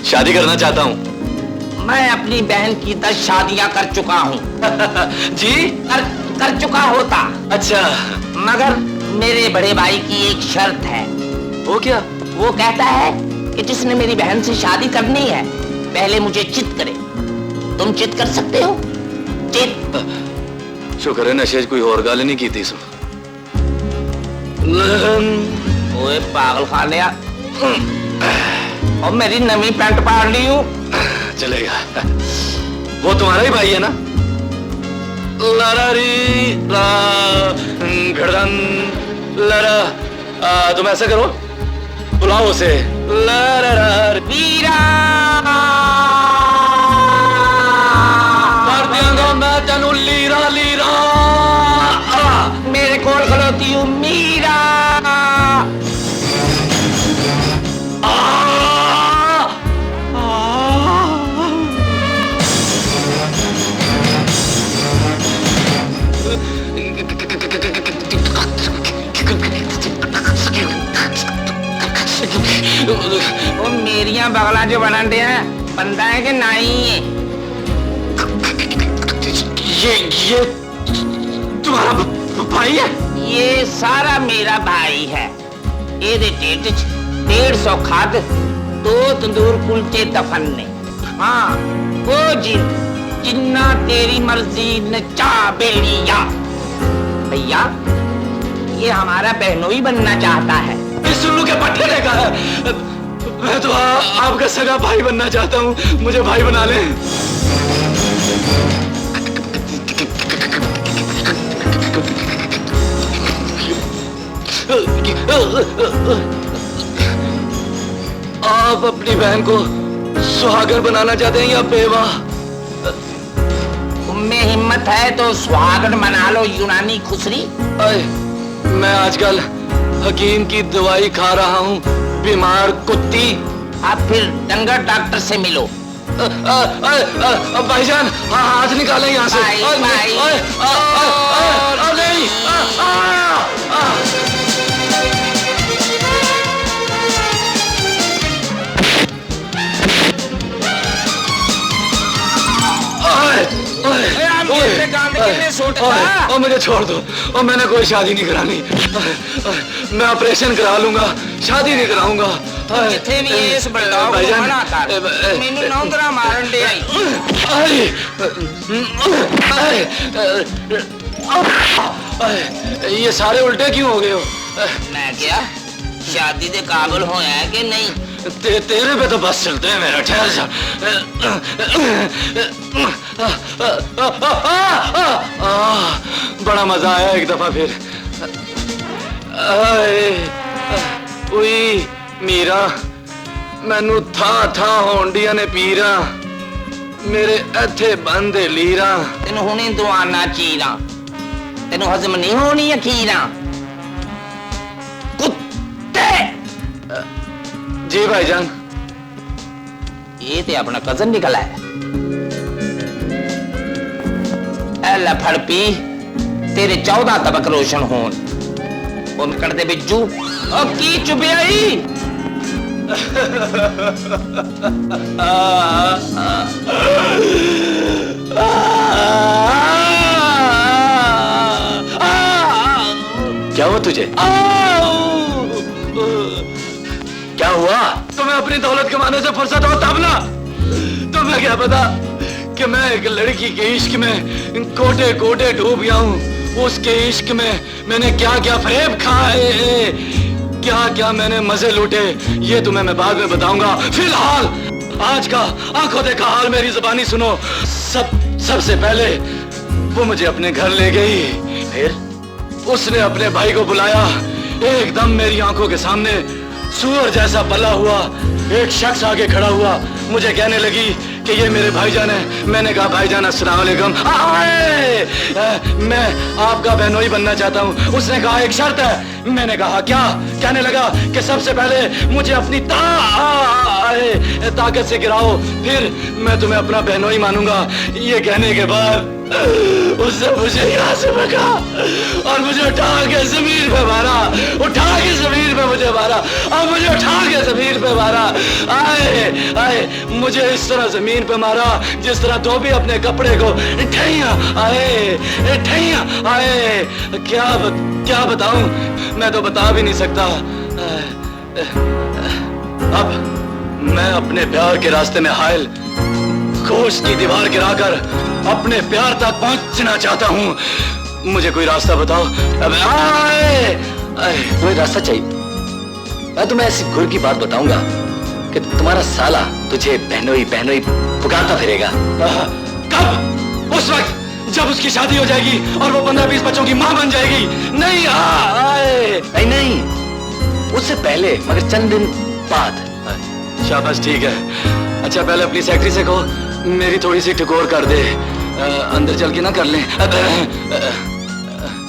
शादी करना चाहता हूँ। मैं अपनी बहन की 10 शादियां कर चुका हूँ। जी? कर चुका होता। अच्छा। मगर मेरे बड़े भाई की एक शर्त है। वो क्या? वो कहता है कि जिसने मेरी बहन से शादी करनी है पहले मुझे चित करे। तुम चित कर सकते हो? चित। शुक्र है नशे कोई और गाल नहीं की थी। ओए पागल खाने, और मेरी नवी पैंट पाड़ ली हूँ। चलेगा। वो तुम्हारा ही भाई है ना? लरारी ला घड़न लरा। तुम ऐसा करो, बुलाओ उसे। लरार वीरा मार दियांगा मैं तेनू लीरा लीरा। मेरे कोल खलोती हूँ मीरा। वो मेरिया बगला जो बनाते हैं, बंदा है कि नहीं है? ये तुम्हारा भाई है? ये सारा मेरा भाई है। ये 150 खाद, 2 तंदूर कुलचे दफन ने। हाँ, वो जिन्ना तेरी मर्जी नचा बेड़िया। भैया, ये हमारा बहनोई बनना चाहता है। इस उल्लू के पट्टे ने कहा है। मैं तो आपका सगा भाई बनना चाहता हूँ, मुझे भाई बना ले। आप अपनी बहन को सुहागन बनाना चाहते हैं या बेवा? तुममें हिम्मत है तो सुहागन बना लो, यूनानी खुसरी। मैं आजकल हकीम की दवाई खा रहा हूँ, बीमार कुत्ती। आप फिर डंगर डॉक्टर से मिलो। भाईजान हाथ निकालें यहाँ से। नहीं। और मुझे छोड़ दो, और मैंने कोई शादी नहीं करानी। मैं ऑपरेशन करा लूंगा, शादी नहीं कराऊंगा। जिथे भी इस बर्ताव को मना कर, मैंने नौकरा मारन दे आई। ये सारे उल्टे क्यों हो गए हो? मैं क्या शादी के काबिल हो है कि नहीं? तेरे पे तो बस चलते हैं मेरा। ठहर जा। बड़ा मजा आया एक दफा फिर। उई मीरा, मैनू था होंडिया ने पीरा, मेरे इथे बंदे लीरा। तेन हुणे दुआना चीरा, तेन हजम नहीं होनी अखीरा। कुत्ते! जी भाईजान। ये ते अपना कजन निकला है। ऐला फड़ पी, तेरे 14 तबक रोशन होन। उन कर दे बिज्जू। और की चुबियाई? क्या हुआ तुझे? क्या हुआ? तुम्हें अपनी दौलत कमाने से फुर्सत हो तब ना। तुम्हें क्या पता कि मैं एक लड़की के इश्क में कोटे कोटे डूब गया हूँ। उसके इश्क में मैंने क्या क्या फरेब खाए, क्या क्या मैंने मजे लूटे, ये तुम्हें मैं बाद में बताऊंगा। फिलहाल आज का आंखों देखा हाल मेरी जुबानी सुनो। सबसे पहले वो मुझे अपने घर ले गई, फिर उसने अपने भाई को बुलाया। एकदम मेरी आंखों के सामने सूअर जैसा पला हुआ एक शख्स आगे खड़ा हुआ, मुझे कहने लगी कि ये मेरे भाईजान है। मैंने कहा भाईजान अस्सलाम वालेकुम, मैं आपका बहनोई बनना चाहता हूँ। उसने कहा एक शर्त है। मैंने कहा क्या? कहने लगा कि सबसे पहले मुझे अपनी ताकत से गिराओ, फिर मैं तुम्हें अपना बहनोई मानूंगा। ये कहने के बाद उसने मुझे यहाँ से भगा और मुझे उठा के जमीन पे मारा, उठा के जमीन पे मुझे मारा, और मुझे उठा के जमीन पे मारा। आए मुझे इस तरह जमीन पे मारा जिस तरह धोबी अपने कपड़े को ठैया आए। क्या बताऊं, मैं तो बता भी नहीं सकता। अब मैं अपने प्यार के रास्ते में हायल कोस की दीवार गिराकर अपने प्यार तक पहुंचना चाहता हूं। मुझे कोई रास्ता बताओ। अब कोई रास्ता चाहिए? मैं तुम्हें ऐसी गुर की बात बताऊंगा कि तुम्हारा साला तुझे बहनोई पुकारता फिरेगा। कब? उस वक्त जब उसकी शादी हो जाएगी और वो 15-20 बच्चों की मां बन जाएगी। नहीं, उससे पहले, मगर चंद दिन बाद। शाबाश, ठीक है। अच्छा पहले अपनी सेक्रेटरी से कहो मेरी थोड़ी सी ठिकोर कर दे। अंदर चल के ना कर लें।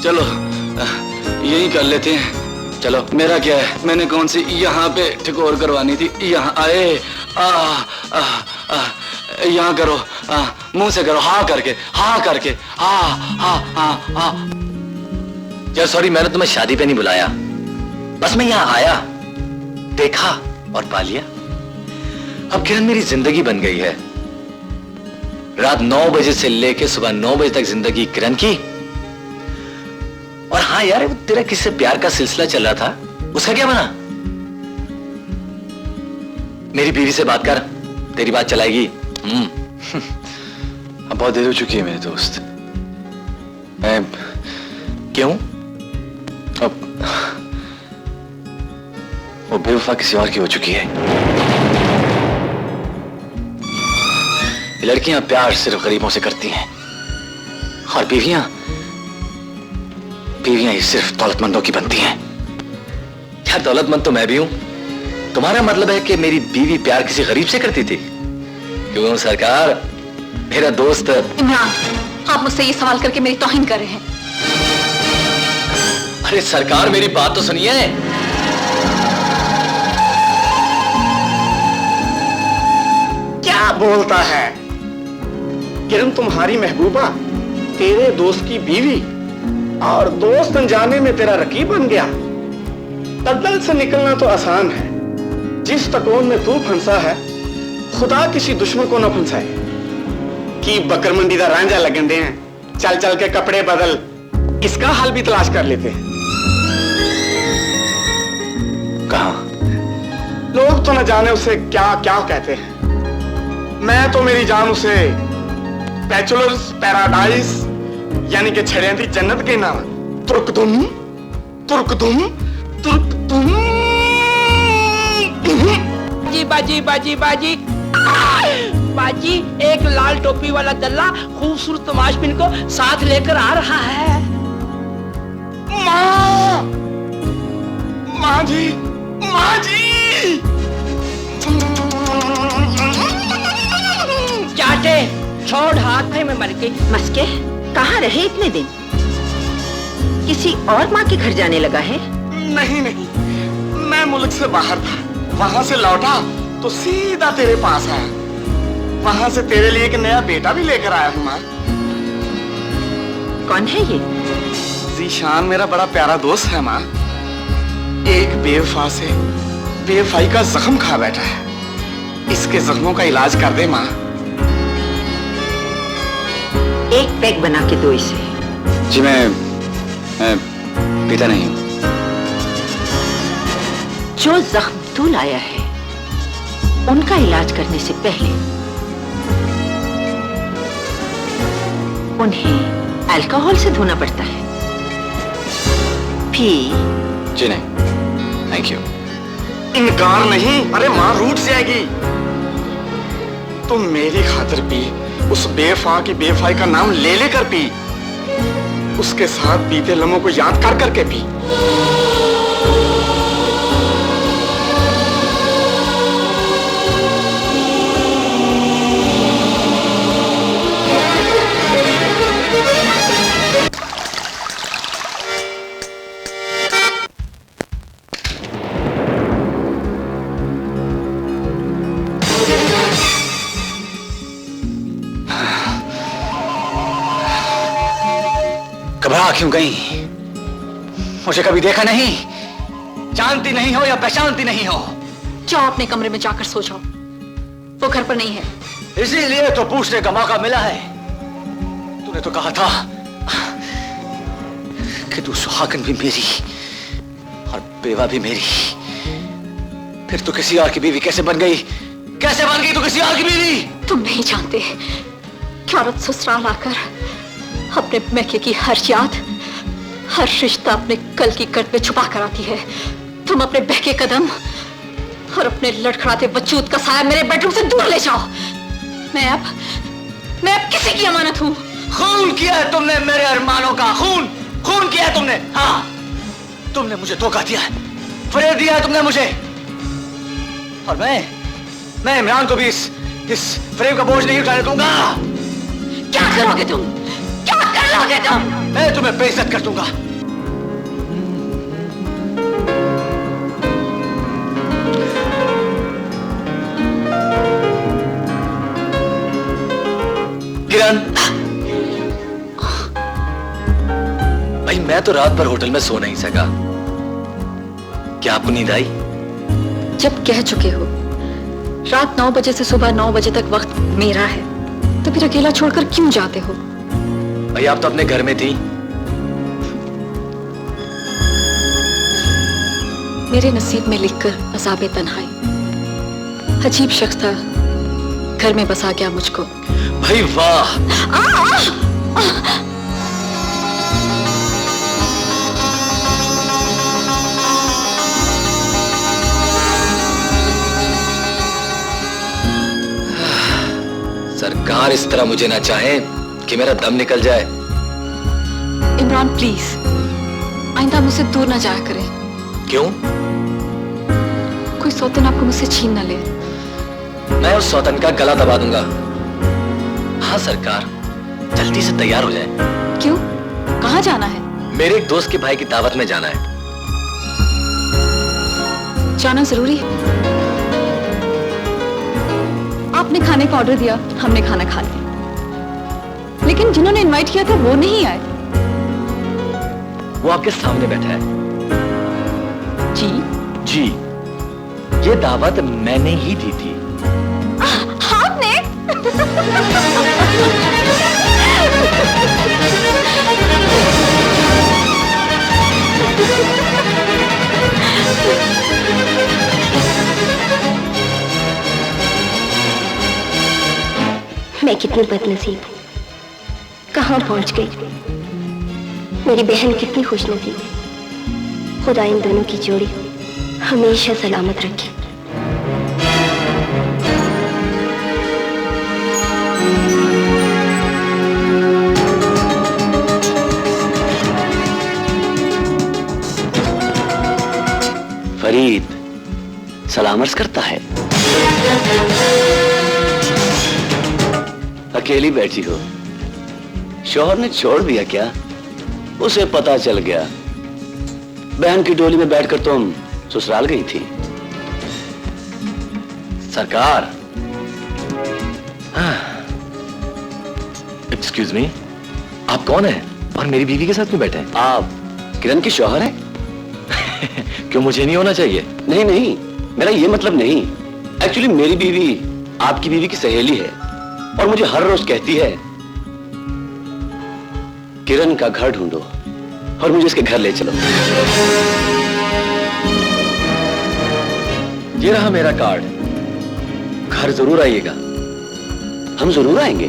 चलो यही कर लेते हैं। चलो। मेरा क्या है, मैंने कौन सी यहाँ पे ठिकोर करवानी थी। यहाँ आए, यहाँ करो, मुंह से करो, हाँ करके, हाँ। यार सॉरी, मैंने तुम्हें शादी पे नहीं बुलाया, बस मैं यहाँ आया, देखा और पा लिया। अब किरण मेरी जिंदगी बन गई है। रात 9 बजे से लेके सुबह 9 बजे तक जिंदगी किरण की। और हाँ यार, वो तेरा किससे प्यार का सिलसिला चल रहा था, उसका क्या बना? मेरी बीवी से बात कर, तेरी बात चलाएगी। अब बहुत देर हो चुकी है मेरे दोस्त। मैं क्यों? अब वो बेवफा किसी और की हो चुकी है। लड़कियां प्यार सिर्फ गरीबों से करती हैं और बीवियां ही सिर्फ दौलतमंदों की बनती हैं। यार दौलतमंद तो मैं भी हूं। तुम्हारा मतलब है कि मेरी बीवी प्यार किसी गरीब से करती थी? क्यों सरकार, मेरा दोस्त। इमरान, आप मुझसे ये सवाल करके मेरी तौहीन कर रहे हैं। अरे सरकार मेरी बात तो सुनिए। क्या बोलता है? किरण तुम्हारी महबूबा, तेरे दोस्त की बीवी, और दोस्त अनजाने में तेरा रकीब बन गया। दलदल से निकलना तो आसान है, जिस तकोन में तू फंसा है खुदा किसी दुश्मन को न फंसाए। की बकर मंडी का रांझा लगन दे हैं, चल चल के कपड़े बदल, इसका हाल भी तलाश कर लेते हैं। कहां? लोग तो न जाने उसे क्या क्या कहते हैं, मैं तो मेरी जान उसे बैचलर्स पैराडाइज यानी कि छड़ेंदी जन्नत के नाम तुर्कदुम तुर्कदुम तुर्कदुम। बाजी बाजी बाजी बाजी बाजी, एक लाल टोपी वाला दल्ला खूबसूरत तमाशबिन को साथ लेकर आ रहा है। माँ, माँ जी, माँ जी। चाटे छोड़ हाथ में मर गई। मस्के, कहाँ रहे इतने दिन? किसी और माँ के घर जाने लगा है? नहीं नहीं, मैं मुल्क से बाहर था, वहां से लौटा तो सीधा तेरे पास आया। वहां से तेरे लिए एक नया बेटा भी लेकर आया हूँ माँ। कौन है ये? जीशान मेरा बड़ा प्यारा दोस्त है माँ। एक बेवफा से बेवफाई का जख्म खा बैठा है, इसके जख्मों का इलाज कर दे माँ। एक पैक बना के दो इसे। जी मैं पीता नहीं हूं। जो जख्म तू लाया है उनका इलाज करने से पहले उन्हें अल्कोहल से धोना पड़ता है। पी। जी नहीं, थैंक यू। इनकार नहीं, अरे माँ रूठ जाएगी। तुम मेरी खातिर पी, उस बेवफा की बेवफाई का नाम ले लेकर पी, उसके साथ बीते लम्हों को याद कर करके पी। घबरा क्यों गई? मुझे कभी देखा नहीं, जानती नहीं हो या पहचानती नहीं हो? जाओ अपने कमरे में जाकर सो जाओ, वो घर पर नहीं है। इसीलिए तो पूछने का मौका मिला है। तूने तो कहा था कि तू सुहागन भी मेरी और बेवा भी मेरी, फिर तू किसी और की बीवी कैसे बन गई? कैसे बन गई तू किसी और की बीवी? तुम नहीं जानते कि औरत ससुराल आकर अपने मैके की हर याद, हर रिश्ता अपने कल की कट में छुपा कर आती है। तुम अपने बहके कदम और अपने लड़खड़ाते वजूद का साया मेरे बेडरूम से दूर ले जाओ। मैं अब किसी की अमानत हूँ। खून किया है तुमने मेरे अरमानों का, खून किया है तुमने। हाँ, तुमने मुझे धोखा दिया है, फरेब दिया है तुमने मुझे, और मैं इमरान को भी इस फरेब का बोझ नहीं उठाने दूंगा। क्या करोगे तुम? क्या करोगे तुम? मैं तुम्हें बेइज्जत कर दूंगा। किरण, भाई मैं तो रात भर होटल में सो नहीं सका। क्या आपको नींद आई? जब कह चुके हो रात 9 बजे से सुबह 9 बजे तक वक्त मेरा है, तो फिर अकेला छोड़कर क्यों जाते हो? भाई आप तो अपने घर में थी। मेरे नसीब में लिखकर अज़ाबे तन्हाई, अजीब शख्स था घर में बसा गया मुझको। भाई वाह! सरकार इस तरह मुझे ना चाहे कि मेरा दम निकल जाए। इमरान प्लीज आइंदा मुझसे दूर ना जाया करे। क्यों? कोई सौतन आपको मुझसे छीन ना ले। मैं उस सौतन का गला दबा दूंगा। हाँ सरकार, जल्दी से तैयार हो जाए। क्यों? कहाँ जाना है? मेरे एक दोस्त के भाई की दावत में जाना है। जाना जरूरी है। आपने खाने का ऑर्डर दिया, हमने खाना खा लिया, लेकिन जिन्होंने इनवाइट किया था वो नहीं आए। वो आपके सामने बैठा है। जी? जी, ये दावत मैंने ही दी थी। आपने? मैं कितनी बदनसीब हूँ, कहाँ पहुंच गई। मेरी बहन कितनी खुशनसीब है। खुदा इन दोनों की जोड़ी हमेशा सलामत रखे। फरीद सलामर्स करता है। अकेली बैठी हो, शौहर ने छोड़ दिया क्या? उसे पता चल गया। बहन की डोली में बैठकर तुम ससुराल गई थी। सरकार, एक्सक्यूज मी, आप कौन हैं और मेरी बीवी के साथ क्यों बैठे हैं? आप किरण की शौहर हैं? क्यों मुझे नहीं होना चाहिए? नहीं नहीं, मेरा ये मतलब नहीं। एक्चुअली मेरी बीवी आपकी बीवी की सहेली है और मुझे हर रोज कहती है किरण का घर ढूंढो और मुझे इसके घर ले चलो। ये रहा मेरा कार्ड, घर जरूर आइएगा। हम जरूर आएंगे।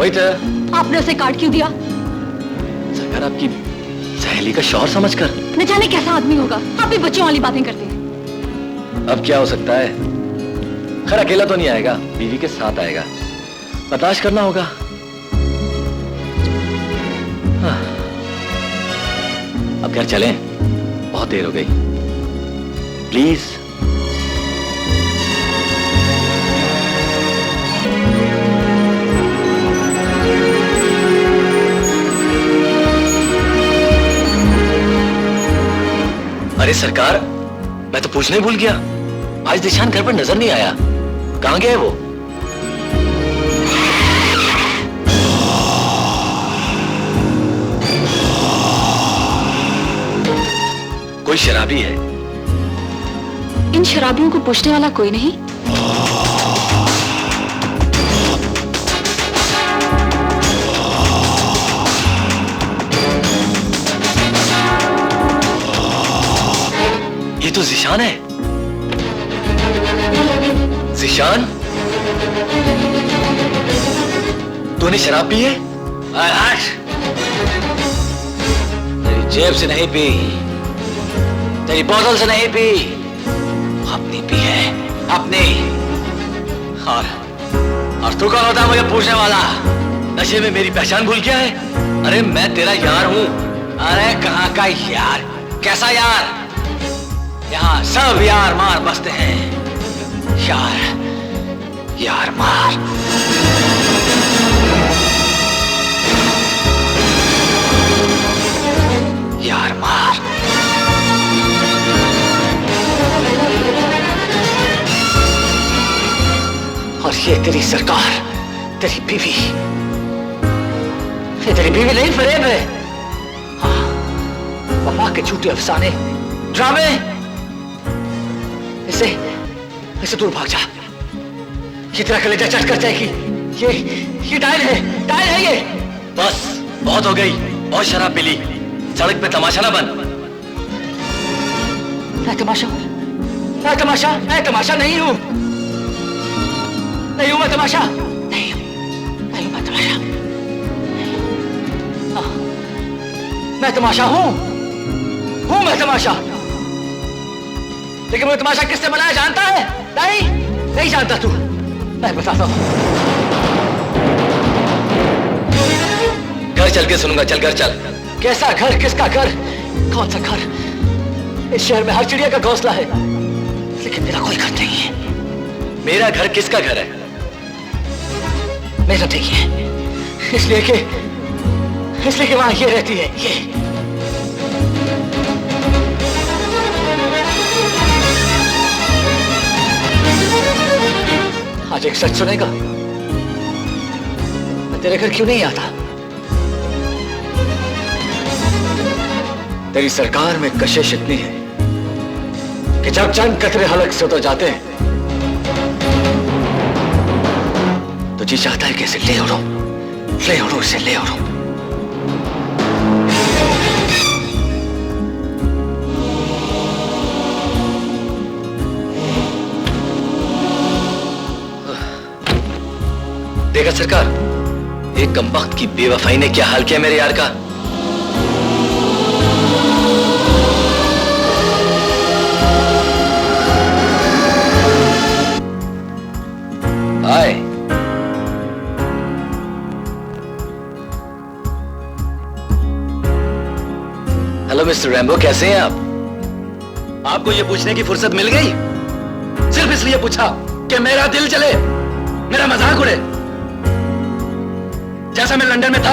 वेटर, आपने उसे कार्ड क्यों दिया? सरकार, आपकी सहेली का शौहर समझकर। न जाने कैसा आदमी होगा, आप भी बच्चों वाली बातें करते हैं। अब क्या हो सकता है? खैर अकेला तो नहीं आएगा, बीवी के साथ आएगा। बर्दाश्त करना होगा। हाँ। अब घर चलें, बहुत देर हो गई। प्लीज। अरे सरकार, मैं तो पूछने भूल गया। आज दिशान घर पर नजर नहीं आया, कहां गया है वो? कोई शराबी है। इन शराबियों को पूछने वाला कोई नहीं? ये तो जिशान है। जिशान, तूने शराब पी है? तेरी जेब से नहीं पी, तेरी बोतल से नहीं पी, अपनी पी है, अपनी। और तू कौन होता है मुझे पूछने वाला? नशे में मेरी पहचान भूल गया है? अरे मैं तेरा यार हूं। अरे कहाँ का यार? कैसा यार? यहाँ सब यार मार बसते हैं। यार, यार मार। यार मार। और ये तेरी सरकार, तेरी बीवी। ये तेरी बीवी नहीं, फरेब है। हाँ, वफा के झूठे अफसाने, ड्रामे। इसे दूर भाग जा। ये तेरा कलेजा चट कर जाएगी। ये डायल है, डायल है ये। बस बहुत हो गई, बहुत शराब पी ली। सड़क पे तमाशा ना बन। मैं तमाशा हूं? मैं तमाशा नहीं हूं। नहीं हूं मैं तमाशा। नहीं हूं मैं तमाशा। मैं तमाशा हूं मैं तमाशा। लेकिन वो तमाशा किससे बनाया जानता है? नहीं जानता तू। मैं बताता हूं। घर चल के सुनूंगा, चल घर चल। कैसा घर? किसका घर? कौन सा घर? इस शहर में हर चिड़िया का घोंसला है, लेकिन मेरा कोई घर नहीं है। मेरा घर किसका घर है? मेरा नहीं है, इसलिए कि वहां ये रहती है। ये आज एक सच सुनेगा? मैं तेरे घर क्यों नहीं आता? तेरी सरकार में कशिश इतनी है कि जब चंद कतरे हलक से उतर जाते हैं तो जी चाहता है कि इसे ले उड़ो, इसे ले उड़ो। देखा सरकार, एक कमबख्त की बेवफाई ने क्या हाल किया मेरे यार का। हाय, हेलो मिस्टर रैम्बो, कैसे हैं आप? आपको ये पूछने की फुर्सत मिल गई? सिर्फ इसलिए पूछा कि मेरा दिल जले, मेरा मजाक उड़े। जैसा मैं लंदन में था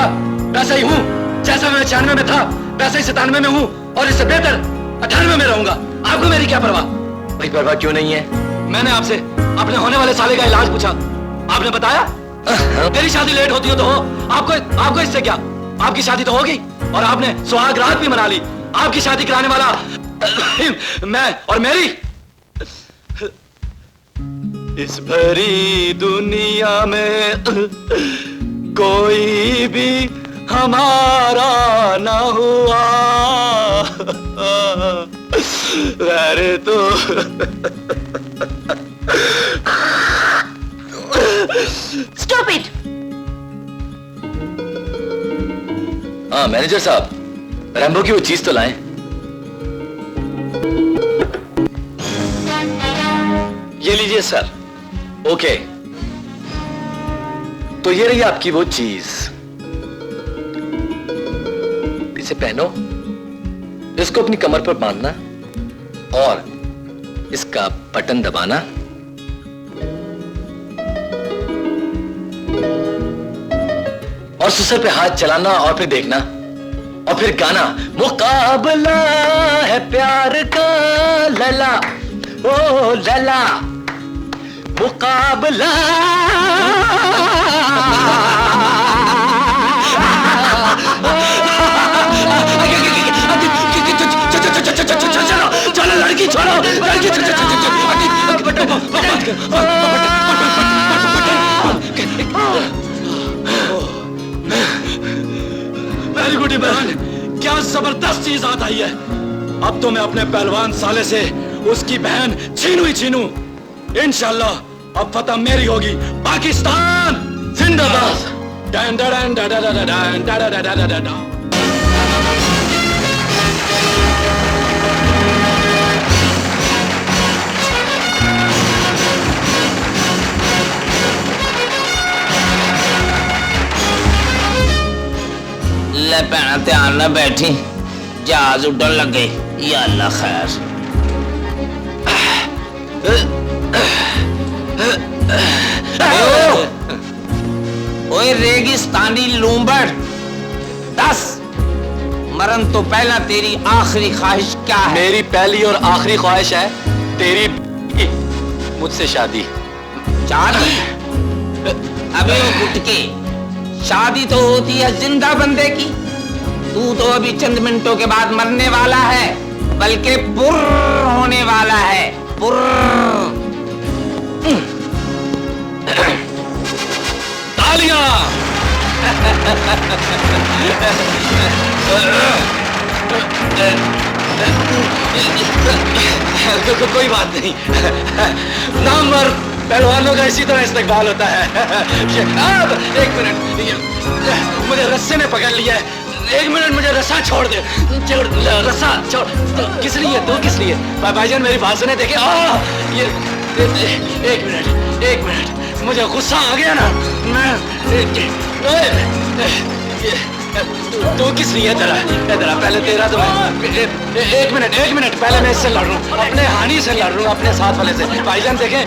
वैसा ही हूं, जैसा मैं 96 में था वैसा ही 97 में हूं, और इससे बेहतर 98 में रहूंगा। आपको मेरी क्या परवाह? भाई परवाह क्यों नहीं है? मैंने आपसे अपने होने वाले साले का इलाज पूछा, आपने बताया मेरी शादी लेट होती हो तो हो, आपको इससे क्या? आपकी शादी तो होगी और आपने सुहाग रात भी मना ली। आपकी शादी कराने वाला मैं और मेरी इस भरी दुनिया में कोई भी हमारा ना हुआ। अरे तो Stop it! हाँ मैनेजर साहब, रैम्बो की वो चीज तो लाएं। ये लीजिए सर। ओके, तो ये रही आपकी वो चीज, इसे पहनो, इसको अपनी कमर पर बांधना और इसका बटन दबाना। और सुसर पे हाथ चलाना और फिर देखना और फिर गाना, मुकाबला है प्यार का लला, ओ लला, मुकाबला। चलो लड़की छोड़ो, लड़की वेरी गुड बहन, क्या जबरदस्त चीज हाथ आई है। अब तो मैं अपने पहलवान साले से उसकी बहन छीनू ही छीनू। इंशाल्लाह अब फतह मेरी होगी। पाकिस्तान जिंदाबाद। ले भैन ध्यान ना बैठी, जहाज उड़न लगे। या अल्लाह खैर। ओए रेगिस्तानी लूंबड़, दस मरन तो पहला तेरी आखिरी ख्वाहिश क्या है? मेरी पहली और आखिरी ख्वाहिश है तेरी मुझसे शादी। शादी? अबे वो गुटके, शादी तो होती है जिंदा बंदे की। तू तो अभी चंद मिनटों के बाद मरने वाला है, बल्कि पुर्र होने वाला है। पुर्र। तालियां। कोई बात नहीं, नामवर पहलवानों का इसी तरह इस्तेकबाल होता है। अब एक मिनट, मुझे रस्से ने पकड़ लिया है। एक मिनट, मुझे रस्सा छोड़ दे। छोड़, रस्सा छोड़। किस लिए? तू किस लिए? भाईजान मेरी बात सुने, देखे। ये एक मिनट, मुझे गुस्सा आ गया ना। मैं तू किस लिए? तेरा पहले तेरा तो एक मिनट पहले मैं इससे लड़ रहा हूँ, अपने हानि से लड़ रहा हूँ, अपने साथ वाले से। भाईजान देखें।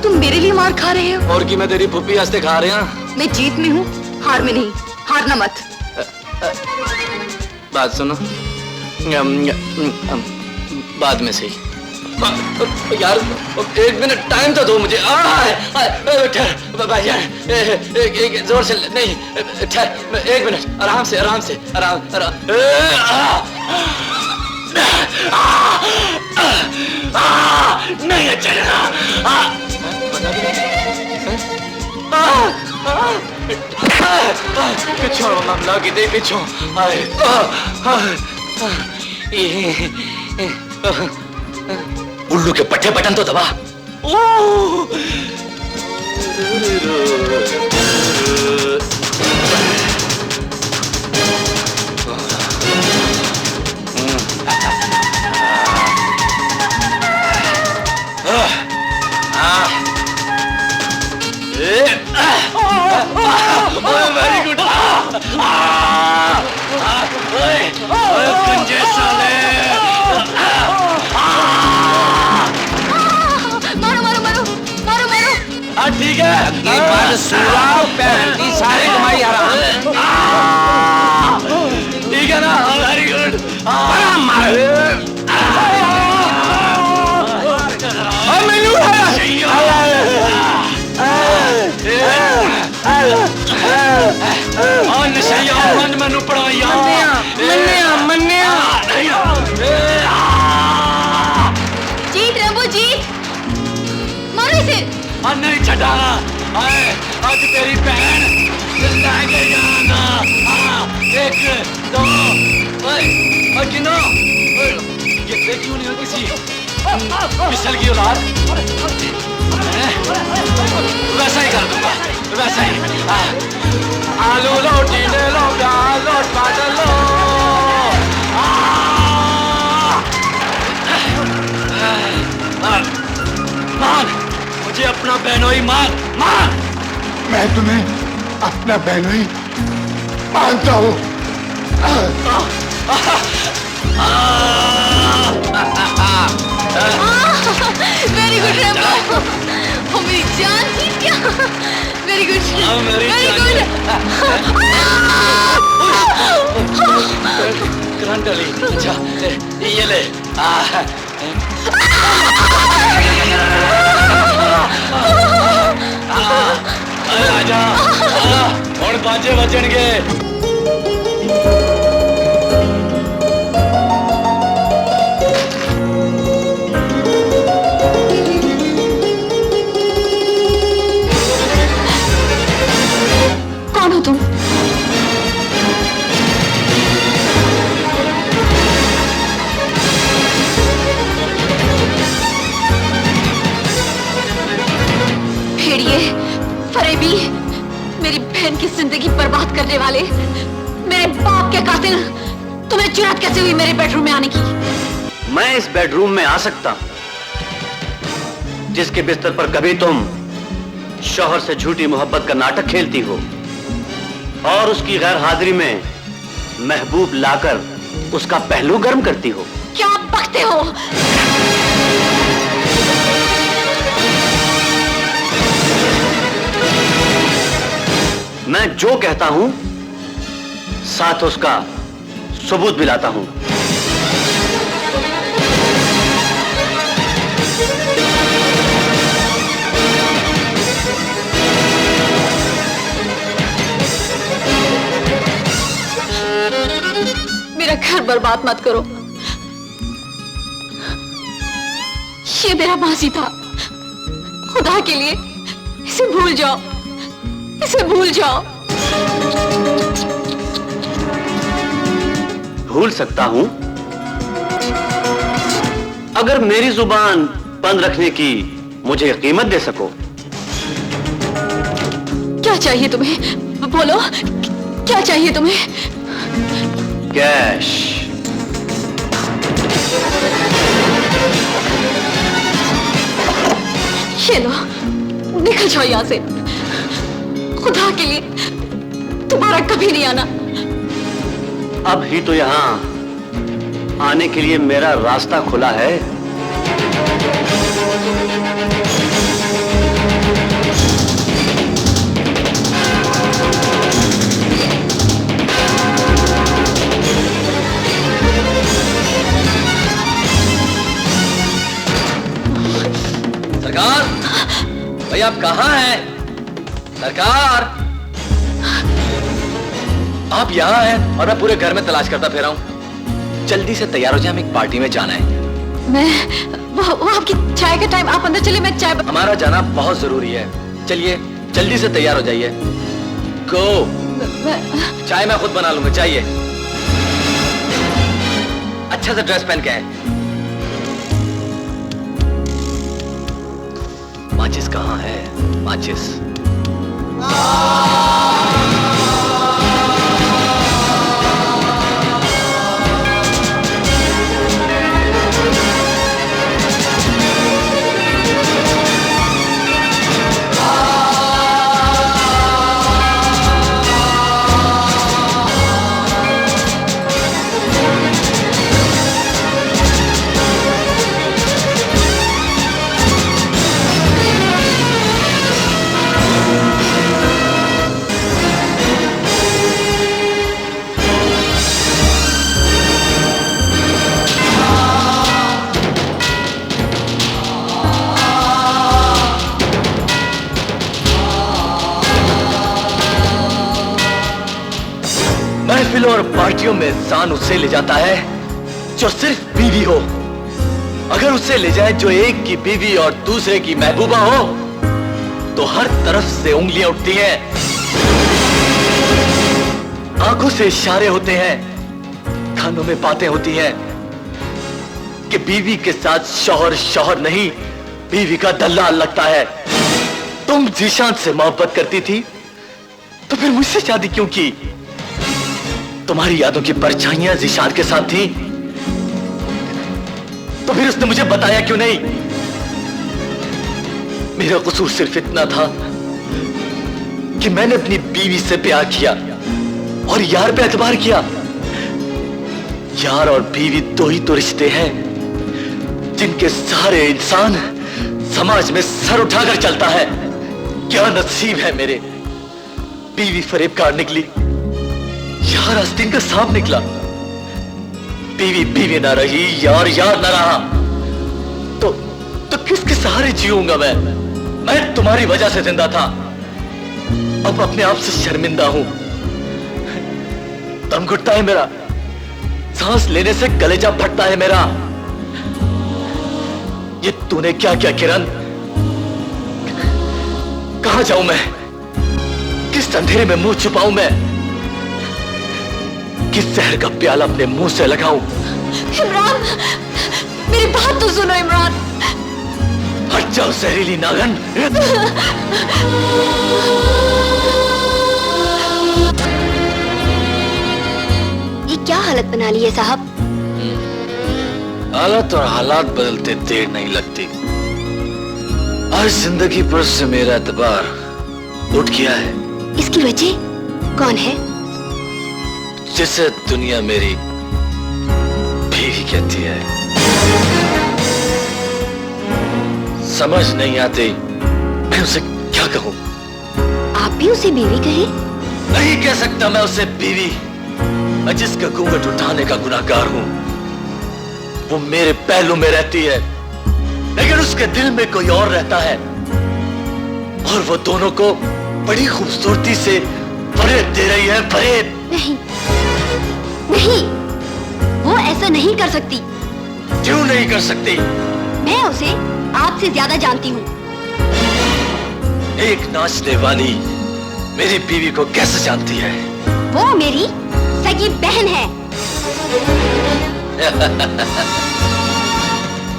तुम मेरे लिए मार खा रहे हो? और की मैं तेरी फुप्पी हंसते खा रहे हैं। मैं जीत में हूँ, हार में नहीं। हारना मत। बात सुनो, बाद में सही। यार एक मिनट टाइम तो दो मुझे। ठहर भाईजान, एक जोर से नहीं, ठहर एक मिनट, आराम से आराम। नहीं चलना। पिछो मामला की दे, पिछो। उल्लू के पट्टे बटन तो दबा। Very good. ठीक है, सारी कमाई हराम। ठीक है ना? Very good. मैनू पढ़ाइया जीत रंबो जीत, मारो इसे। नहीं छटा। आज तेरी बहन लेके जाना। एक दो गिनो। ये क्यों नहीं हो किसी मिसल की औलाद? वैसा ही कर दूंगा, वैसा ही। आलू रोटी ले लो, प्याज लोट काट लो। मान मुझे अपना बहनोई मान। मान मैं तुम्हें अपना बहनोई मानता हूँ। वेरी गुड रंबो, वो मेरी जान जीत गया। Very good, very good. Current डाली। अच्छा ये ले। आजा और बाजे बचनगे। कौन हो तुम? भेड़िए, फरेबी, मेरी बहन की जिंदगी बर्बाद करने वाले, मेरे बाप के कातिल, तुम्हें जुर्रत कैसे हुई मेरे बेडरूम में आने की? मैं इस बेडरूम में आ सकता हूं जिसके बिस्तर पर कभी तुम शौहर से झूठी मोहब्बत का नाटक खेलती हो और उसकी गैर हाजिरी में महबूब लाकर उसका पहलू गर्म करती हो। क्या बकते हो? मैं जो कहता हूं साथ उसका सबूत भी लाता हूं। मेरा घर बर्बाद मत करो। ये मेरा माजी था। खुदा के लिए इसे भूल जाओ, इसे भूल जाओ। भूल सकता हूं अगर मेरी जुबान बंद रखने की मुझे कीमत दे सको। क्या चाहिए तुम्हें? बोलो, क्या चाहिए तुम्हें? कैश। ये लो, निकल जाओ यहां से। खुदा के लिए दोबारा कभी नहीं आना। अब ही तो यहां आने के लिए मेरा रास्ता खुला है। सरकार, भाई आप कहाँ हैं? सरकार, आप यहाँ हैं और मैं पूरे घर में तलाश करता फिर रहा हूँ। जल्दी से तैयार हो जाए, हमें एक पार्टी में जाना है। वो आपकी चाय का टाइम, आप अंदर चलिए, मैं चाय। हमारा जाना बहुत जरूरी है। चलिए जल्दी से तैयार हो जाइए। गो। चाय मैं खुद बना लूंगा, चाहिए। अच्छा से ड्रेस पहन के आए। माचिस कहाँ है? माचिस। महफिलों और पार्टियों में इंसान उससे ले जाता है जो सिर्फ बीवी हो। अगर उससे ले जाए जो एक की बीवी और दूसरे की महबूबा हो तो हर तरफ से उंगलियां उठती हैं, आंखों से इशारे होते हैं, कानों में बातें होती हैं कि बीवी के साथ शौहर शौहर नहीं, बीवी का दलाल लगता है। तुम जीशान से मोहब्बत करती थी तो फिर मुझसे शादी क्यों की? तुम्हारी यादों की परछाइयां जीशान के साथ थी तो फिर उसने मुझे बताया क्यों नहीं? मेरा कसूर सिर्फ इतना था कि मैंने अपनी बीवी से प्यार किया और यार पे एतबार किया। यार और बीवी दो ही तो रिश्ते हैं जिनके सारे इंसान समाज में सर उठाकर चलता है। क्या नसीब है मेरे, बीवी फरेबकार निकली, यार आस्तीन का सांप निकला। बीवी बीवी ना रही, यार यार ना रहा तो किसके सहारे जीऊंगा मैं तुम्हारी वजह से जिंदा था, अब अपने आप से शर्मिंदा हूं। दम घुटता है मेरा, सांस लेने से कलेजा फटता है मेरा। ये तूने क्या किया किरण? कहां जाऊं मैं? किस अंधेरे में मुंह छुपाऊं मैं? किस जहर का प्याला अपने मुंह से लगाऊं? इमरान, मेरी बात तो सुनो इमरान। हट जाओ जहरीली नागन। ये क्या हालत बना ली है साहब? हालत और हालात बदलते देर नहीं लगती। आज जिंदगी पर से मेरा एतबार उठ गया है। इसकी वजह कौन है? जिसे दुनिया मेरी बीवी कहती है। समझ नहीं आती मैं उसे क्या कहूं? आप भी उसे बीवी कहे? नहीं कह सकता मैं उसे बीवी। मैं जिसका घूंघट उठाने का गुनाहगार हूं वो मेरे पहलू में रहती है, लेकिन उसके दिल में कोई और रहता है और वो दोनों को बड़ी खूबसूरती से फरेब दे रही है। फरेब नहीं, नहीं, वो ऐसा नहीं कर सकती। क्यों नहीं कर सकती? मैं उसे आपसे ज्यादा जानती हूँ। एक नाचने वाली मेरी बीवी को कैसे जानती है? वो मेरी सगी बहन है।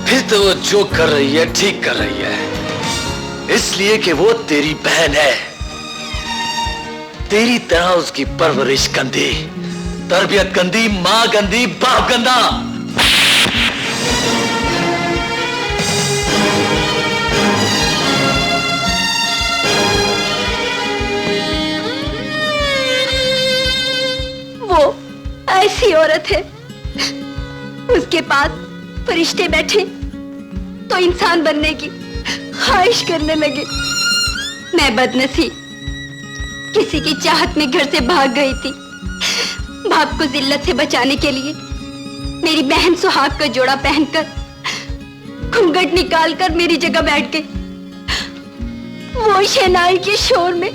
फिर तो वो जो कर रही है ठीक कर रही है, इसलिए कि वो तेरी बहन है। तेरी तरह उसकी परवरिश गंदी, तरबियत गंदी, मां गंदी, बाप गंदा। वो ऐसी औरत है, उसके पास फरिश्ते बैठे तो इंसान बनने की ख्वाहिश करने लगे। मैं बदनसीब किसी की चाहत में घर से भाग गई थी। बाप को जिल्लत से बचाने के लिए मेरी बहन सुहाग का जोड़ा पहनकर घूंघट निकालकर मेरी जगह बैठ गई। वो शहनाई के शोर में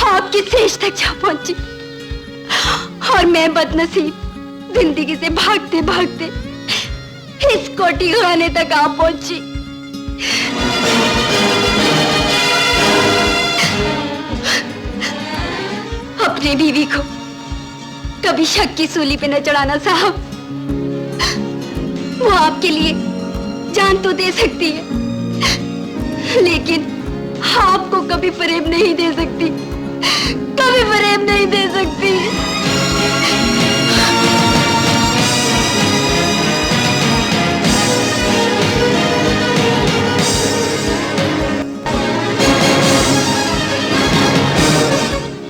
आपकी सेज तक जा पहुंची और मैं बदनसीब जिंदगी से भागते भागते इस कोठी खाने तक आ पहुंची। अपनी बीवी को कभी शक की सूली पे न चढ़ाना साहब। वो आपके लिए जान तो दे सकती है, लेकिन आपको कभी फरेब नहीं दे सकती, कभी फरेब नहीं दे सकती।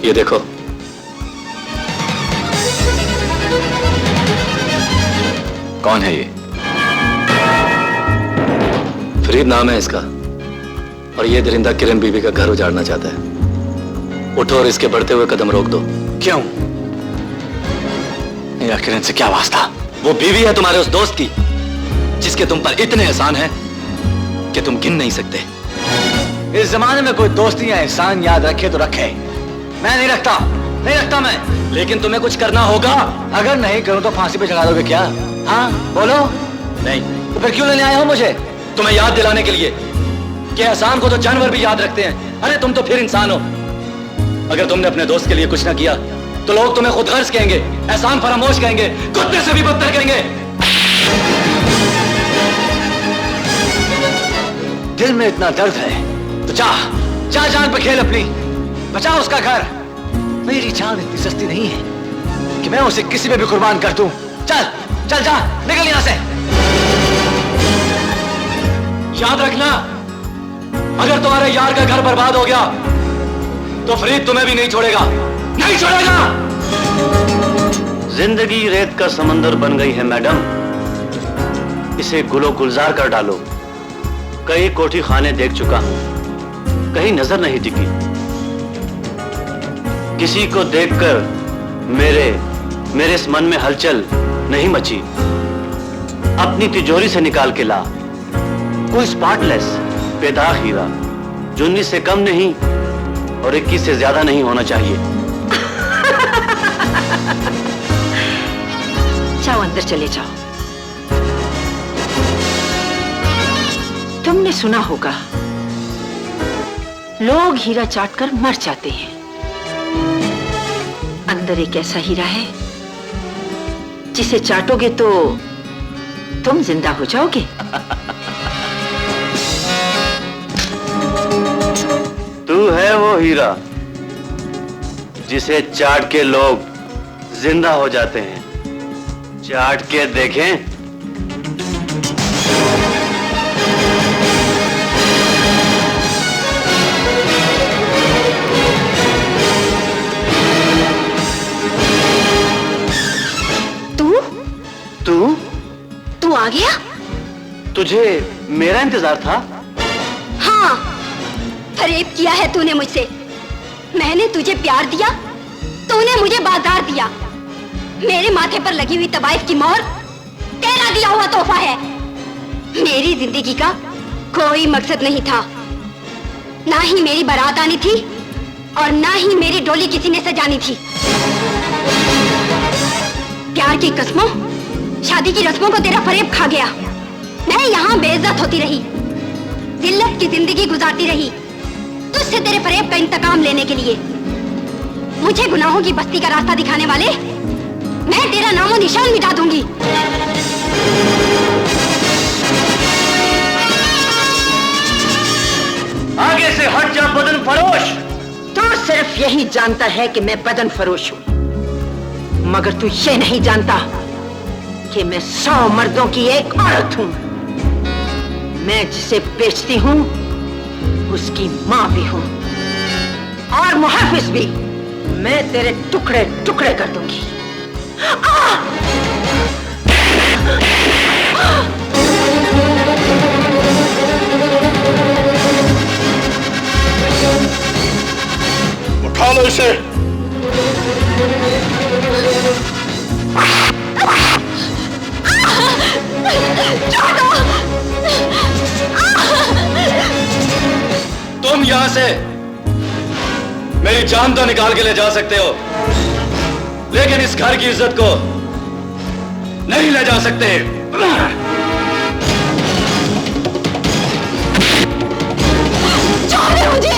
ये देखो, कौन है ये? फरीद नाम है इसका, और ये दरिंदा किरण बीबी का घर उजाड़ना चाहता है। उठो और इसके बढ़ते हुए कदम रोक दो। क्यों? मेरा किरण से क्या वास्ता? वो बीवी है तुम्हारे उस दोस्त की, जिसके तुम पर इतने एहसान हैं कि तुम गिन नहीं सकते। इस जमाने में कोई दोस्ती या एहसान याद रखे तो रखे, मैं नहीं रखता, नहीं रखता मैं। लेकिन तुम्हें कुछ करना होगा। अगर नहीं करूं तो फांसी पे चढ़ा दोगे क्या? हाँ बोलो। नहीं तो फिर क्यों लेने आए हो मुझे? तुम्हें याद दिलाने के लिए कि एहसान को तो जानवर भी याद रखते हैं। अरे तुम तो फिर इंसान हो। अगर तुमने अपने दोस्त के लिए कुछ ना किया तो लोग तुम्हें खुद गर्ज कहेंगे, एहसान फरामोश कहेंगे, कुत्ते से भी बदतर कहेंगे। दिल में इतना दर्द है तो जा जान पे खेल अपनी, बचा उसका घर। मेरी जान इतनी सस्ती नहीं है कि मैं उसे किसी पे भी कुर्बान कर दूं। चल चल जा, निकल यहां से। याद रखना, अगर तुम्हारे यार का घर बर्बाद हो गया तो फरीद तुम्हें भी नहीं छोड़ेगा, नहीं छोड़ेगा। जिंदगी रेत का समंदर बन गई है मैडम, इसे गुलो गुलजार कर डालो। कई कोठी खाने देख चुका हूं, कहीं नजर नहीं टिकी। किसी को देखकर मेरे इस मन में हलचल नहीं मची। अपनी तिजोरी से निकाल के ला कोई स्पॉटलेस बेदाग हीरा, जो 19 से कम नहीं और 21 से ज्यादा नहीं होना चाहिए। जाओ अंदर चले जाओ। तुमने सुना होगा लोग हीरा चाटकर मर जाते हैं। अंदर एक ऐसा हीरा है जिसे चाटोगे तो तुम जिंदा हो जाओगे। तू है वो हीरा जिसे चाट के लोग जिंदा हो जाते हैं। चाट के देखें। तू आ गया? तुझे मेरा इंतजार था? हाँ, फरेब किया है तूने मुझसे। मैंने तुझे प्यार दिया, तूने मुझे बाजार दिया। मेरे माथे पर लगी हुई तबाइफ की मोहर तेरा दिया हुआ तोहफा है। मेरी जिंदगी का कोई मकसद नहीं था, ना ही मेरी बारात आनी थी और ना ही मेरी डोली किसी ने सजानी थी। प्यार की कसमों, शादी की रस्मों को तेरा फरेब खा गया। मैं यहाँ बेइज्जत होती रही, जिल्लत की जिंदगी गुजारती रही, तुझसे तेरे फरेब का इंतकाम लेने के लिए। मुझे गुनाहों की बस्ती का रास्ता दिखाने वाले, मैं तेरा नामो निशान मिटा दूंगी। आगे से हट जा बदन फरोश। तू सिर्फ यही जानता है कि मैं बदन फरोश हूँ, मगर तू ये नहीं जानता कि मैं 100 मर्दों की एक औरत हूँ। मैं जिसे बेचती हूँ उसकी माँ भी हूँ और मुहाफिज भी। मैं तेरे टुकड़े टुकड़े कर दूंगी। उठा लो इसे। तुम यहां से मेरी जान तो निकाल के ले जा सकते हो, लेकिन इस घर की इज्जत को नहीं ले जा सकते। छोड़ मुझे।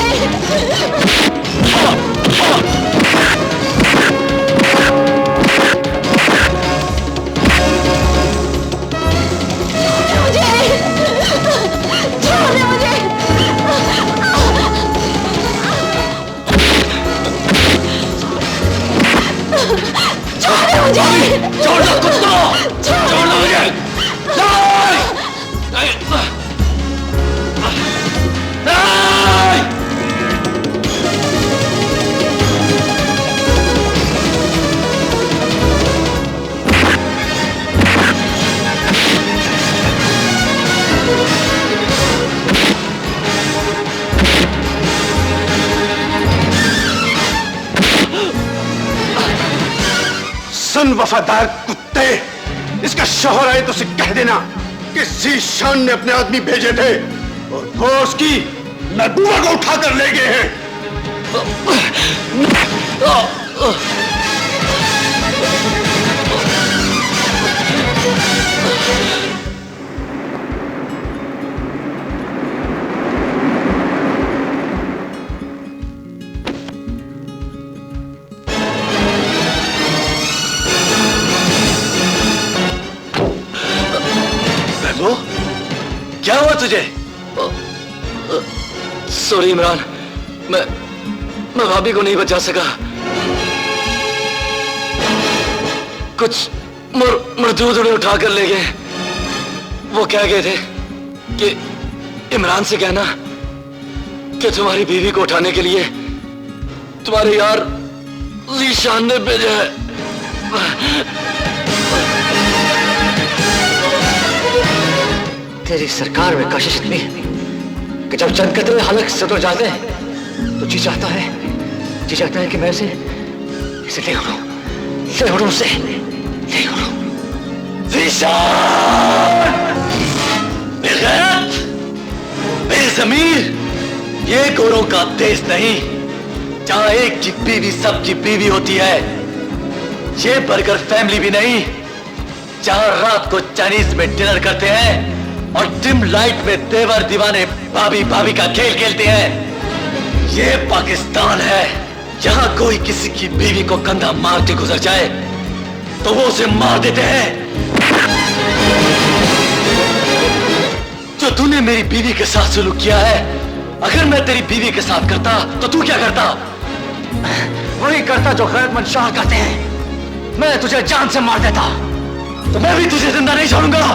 मुझे। छोड़ दो कुत्तों, छोड़ दो मुझे। सुन वफादार कुत्ते, इसका शौहर आए तो उसे कह देना कि ज़ीशान ने अपने आदमी भेजे थे और वो उसकी महबूबा को उठाकर ले गए हैं। क्या हुआ तुझे? सॉरी इमरान, मैं भाभी को नहीं बचा सका। कुछ मजदूर उन्हें उठा कर ले गए। वो कह गए थे कि इमरान से कहना कि तुम्हारी बीवी को उठाने के लिए तुम्हारे यार ज़ीशान ने भेजा है। तेरी सरकार में कशिश इतनी कि जब चंद कतरे हलक से उतर जाते हैं तो जी चाहता है कि मैं इसे ले उड़ूं से ले उड़ूं। ज़ीशान, बेगैरत, बेज़मीर, ये गोरों का देश नहीं जहां एक की बीवी सबकी बीवी होती है। ये बर्गर फैमिली भी नहीं जहां रात को चाइनीज में डिनर करते हैं और डिम लाइट में देवर दीवाने भाभी भाभी का खेल खेलते हैं। ये पाकिस्तान है जहां कोई किसी की बीवी को कंधा मार के गुजर जाए तो वो उसे मार देते हैं। जो तूने मेरी बीवी के साथ सुलूक किया है, अगर मैं तेरी बीवी के साथ करता तो तू क्या करता? वही करता जो गैरतमंद शाह करते हैं। मैं तुझे जान से मार देता तो मैं भी तुझे जिंदा नहीं छोड़ूंगा।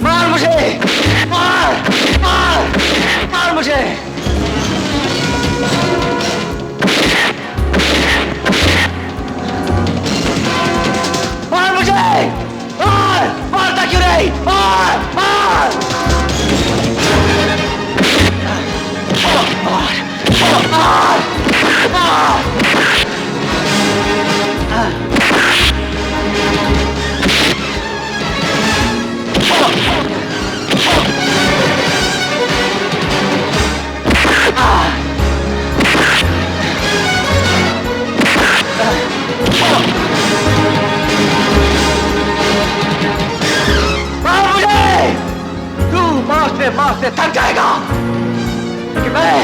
मार मुझे, मार मार मार मुझे। मार मुझे, मारता क्यों नहीं? मार मार मारते थक जाएगा कि मैं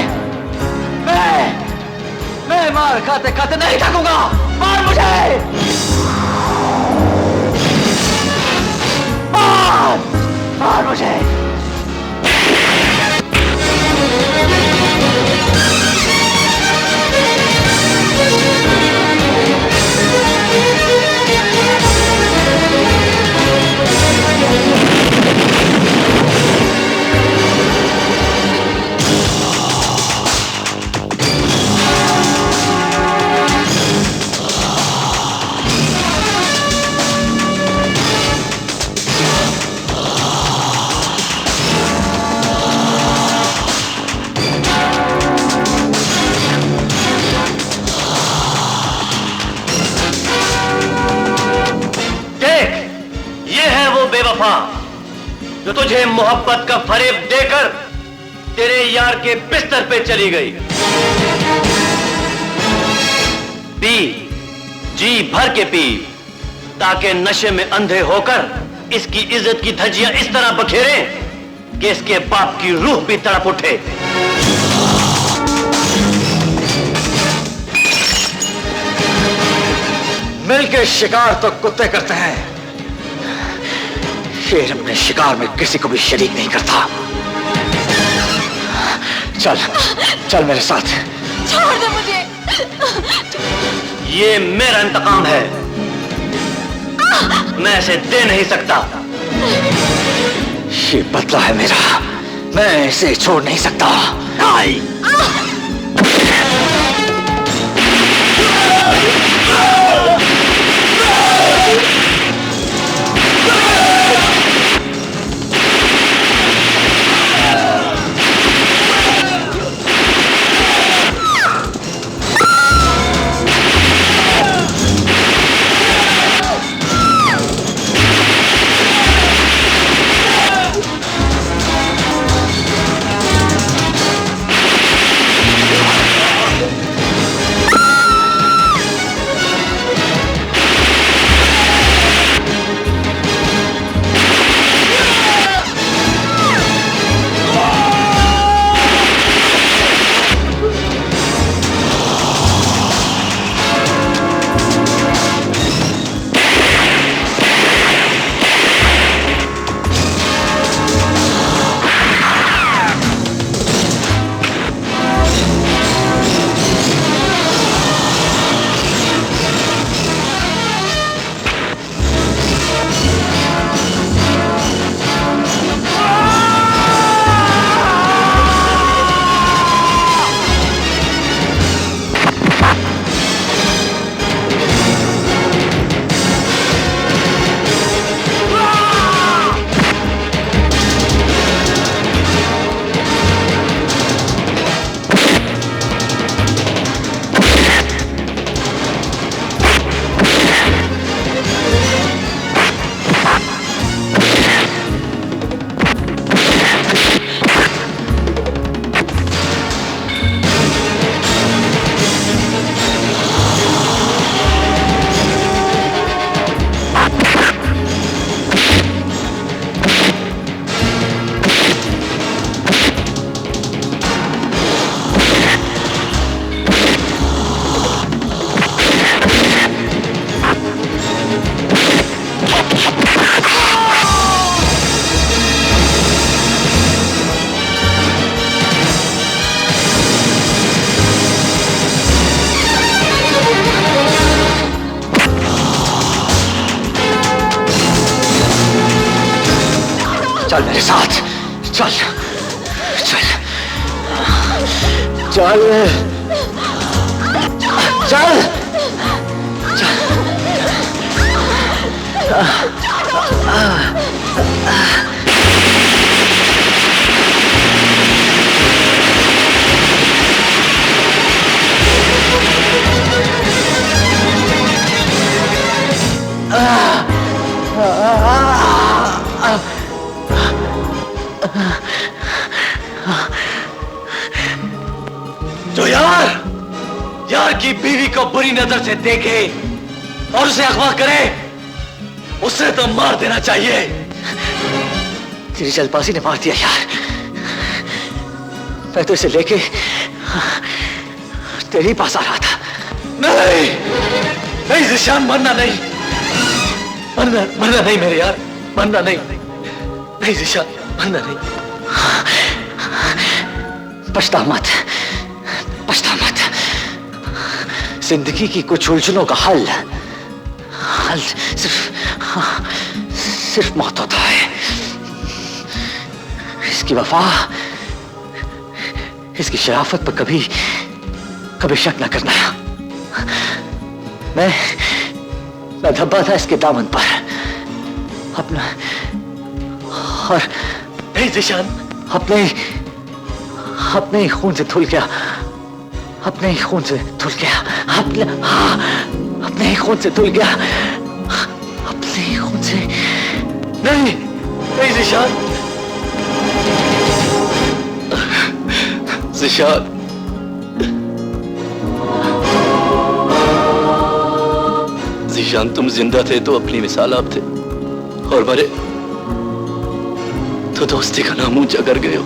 मार खाते खाते नहीं थकूंगा। मार मुझे, मार मुझे। जो तुझे मोहब्बत का फरेब देकर तेरे यार के बिस्तर पे चली गई। पी, जी भर के पी, ताकि नशे में अंधे होकर इसकी इज्जत की धज्जियां इस तरह बखेरें कि इसके बाप की रूह भी तड़प उठे। मिलके शिकार तो कुत्ते करते हैं, शेर अपने शिकार में किसी को भी शरीक नहीं करता। चल चल मेरे साथ। छोड़ दो मुझे। ये मेरा इंतकाम है, मैं इसे दे नहीं सकता। ये बदला है मेरा, मैं इसे छोड़ नहीं सकता। नहीं। चल मेरे साथ, चल चल चल चल जो यार की बीवी को बुरी नजर से देखे और उसे अगवा करे, उसे तो मार देना चाहिए। तेरी जल्दबाजी ने मार दिया यार। मैं तो इसे लेके तेरे पास आ रहा था। नहीं नहीं ज़िशान, मरना नहीं, मरना नहीं मेरे यार, मरना नहीं, नहीं ज़िशान, मरना नहीं। पछता मत, पछता मत। जिंदगी की कुछ उलझनों का हल सिर्फ मौत होता है। इसकी वफा, इसकी शराफत पर कभी शक न करना। मैं धब्बा था इसके दामन पर अपना, और नहीं ज़िशान, अपने ही खून से धुल गया, अपने ही खून से धुल गया, अपने ही खून से धुल गया, अपने ही खून से। नहीं नहीं ज़िशान, ज़िशान, ज़िशान तुम जिंदा थे तो अपनी मिसाल आप थे, और मरे तो दोस्ती का नाम ऊंचा कर गए हो।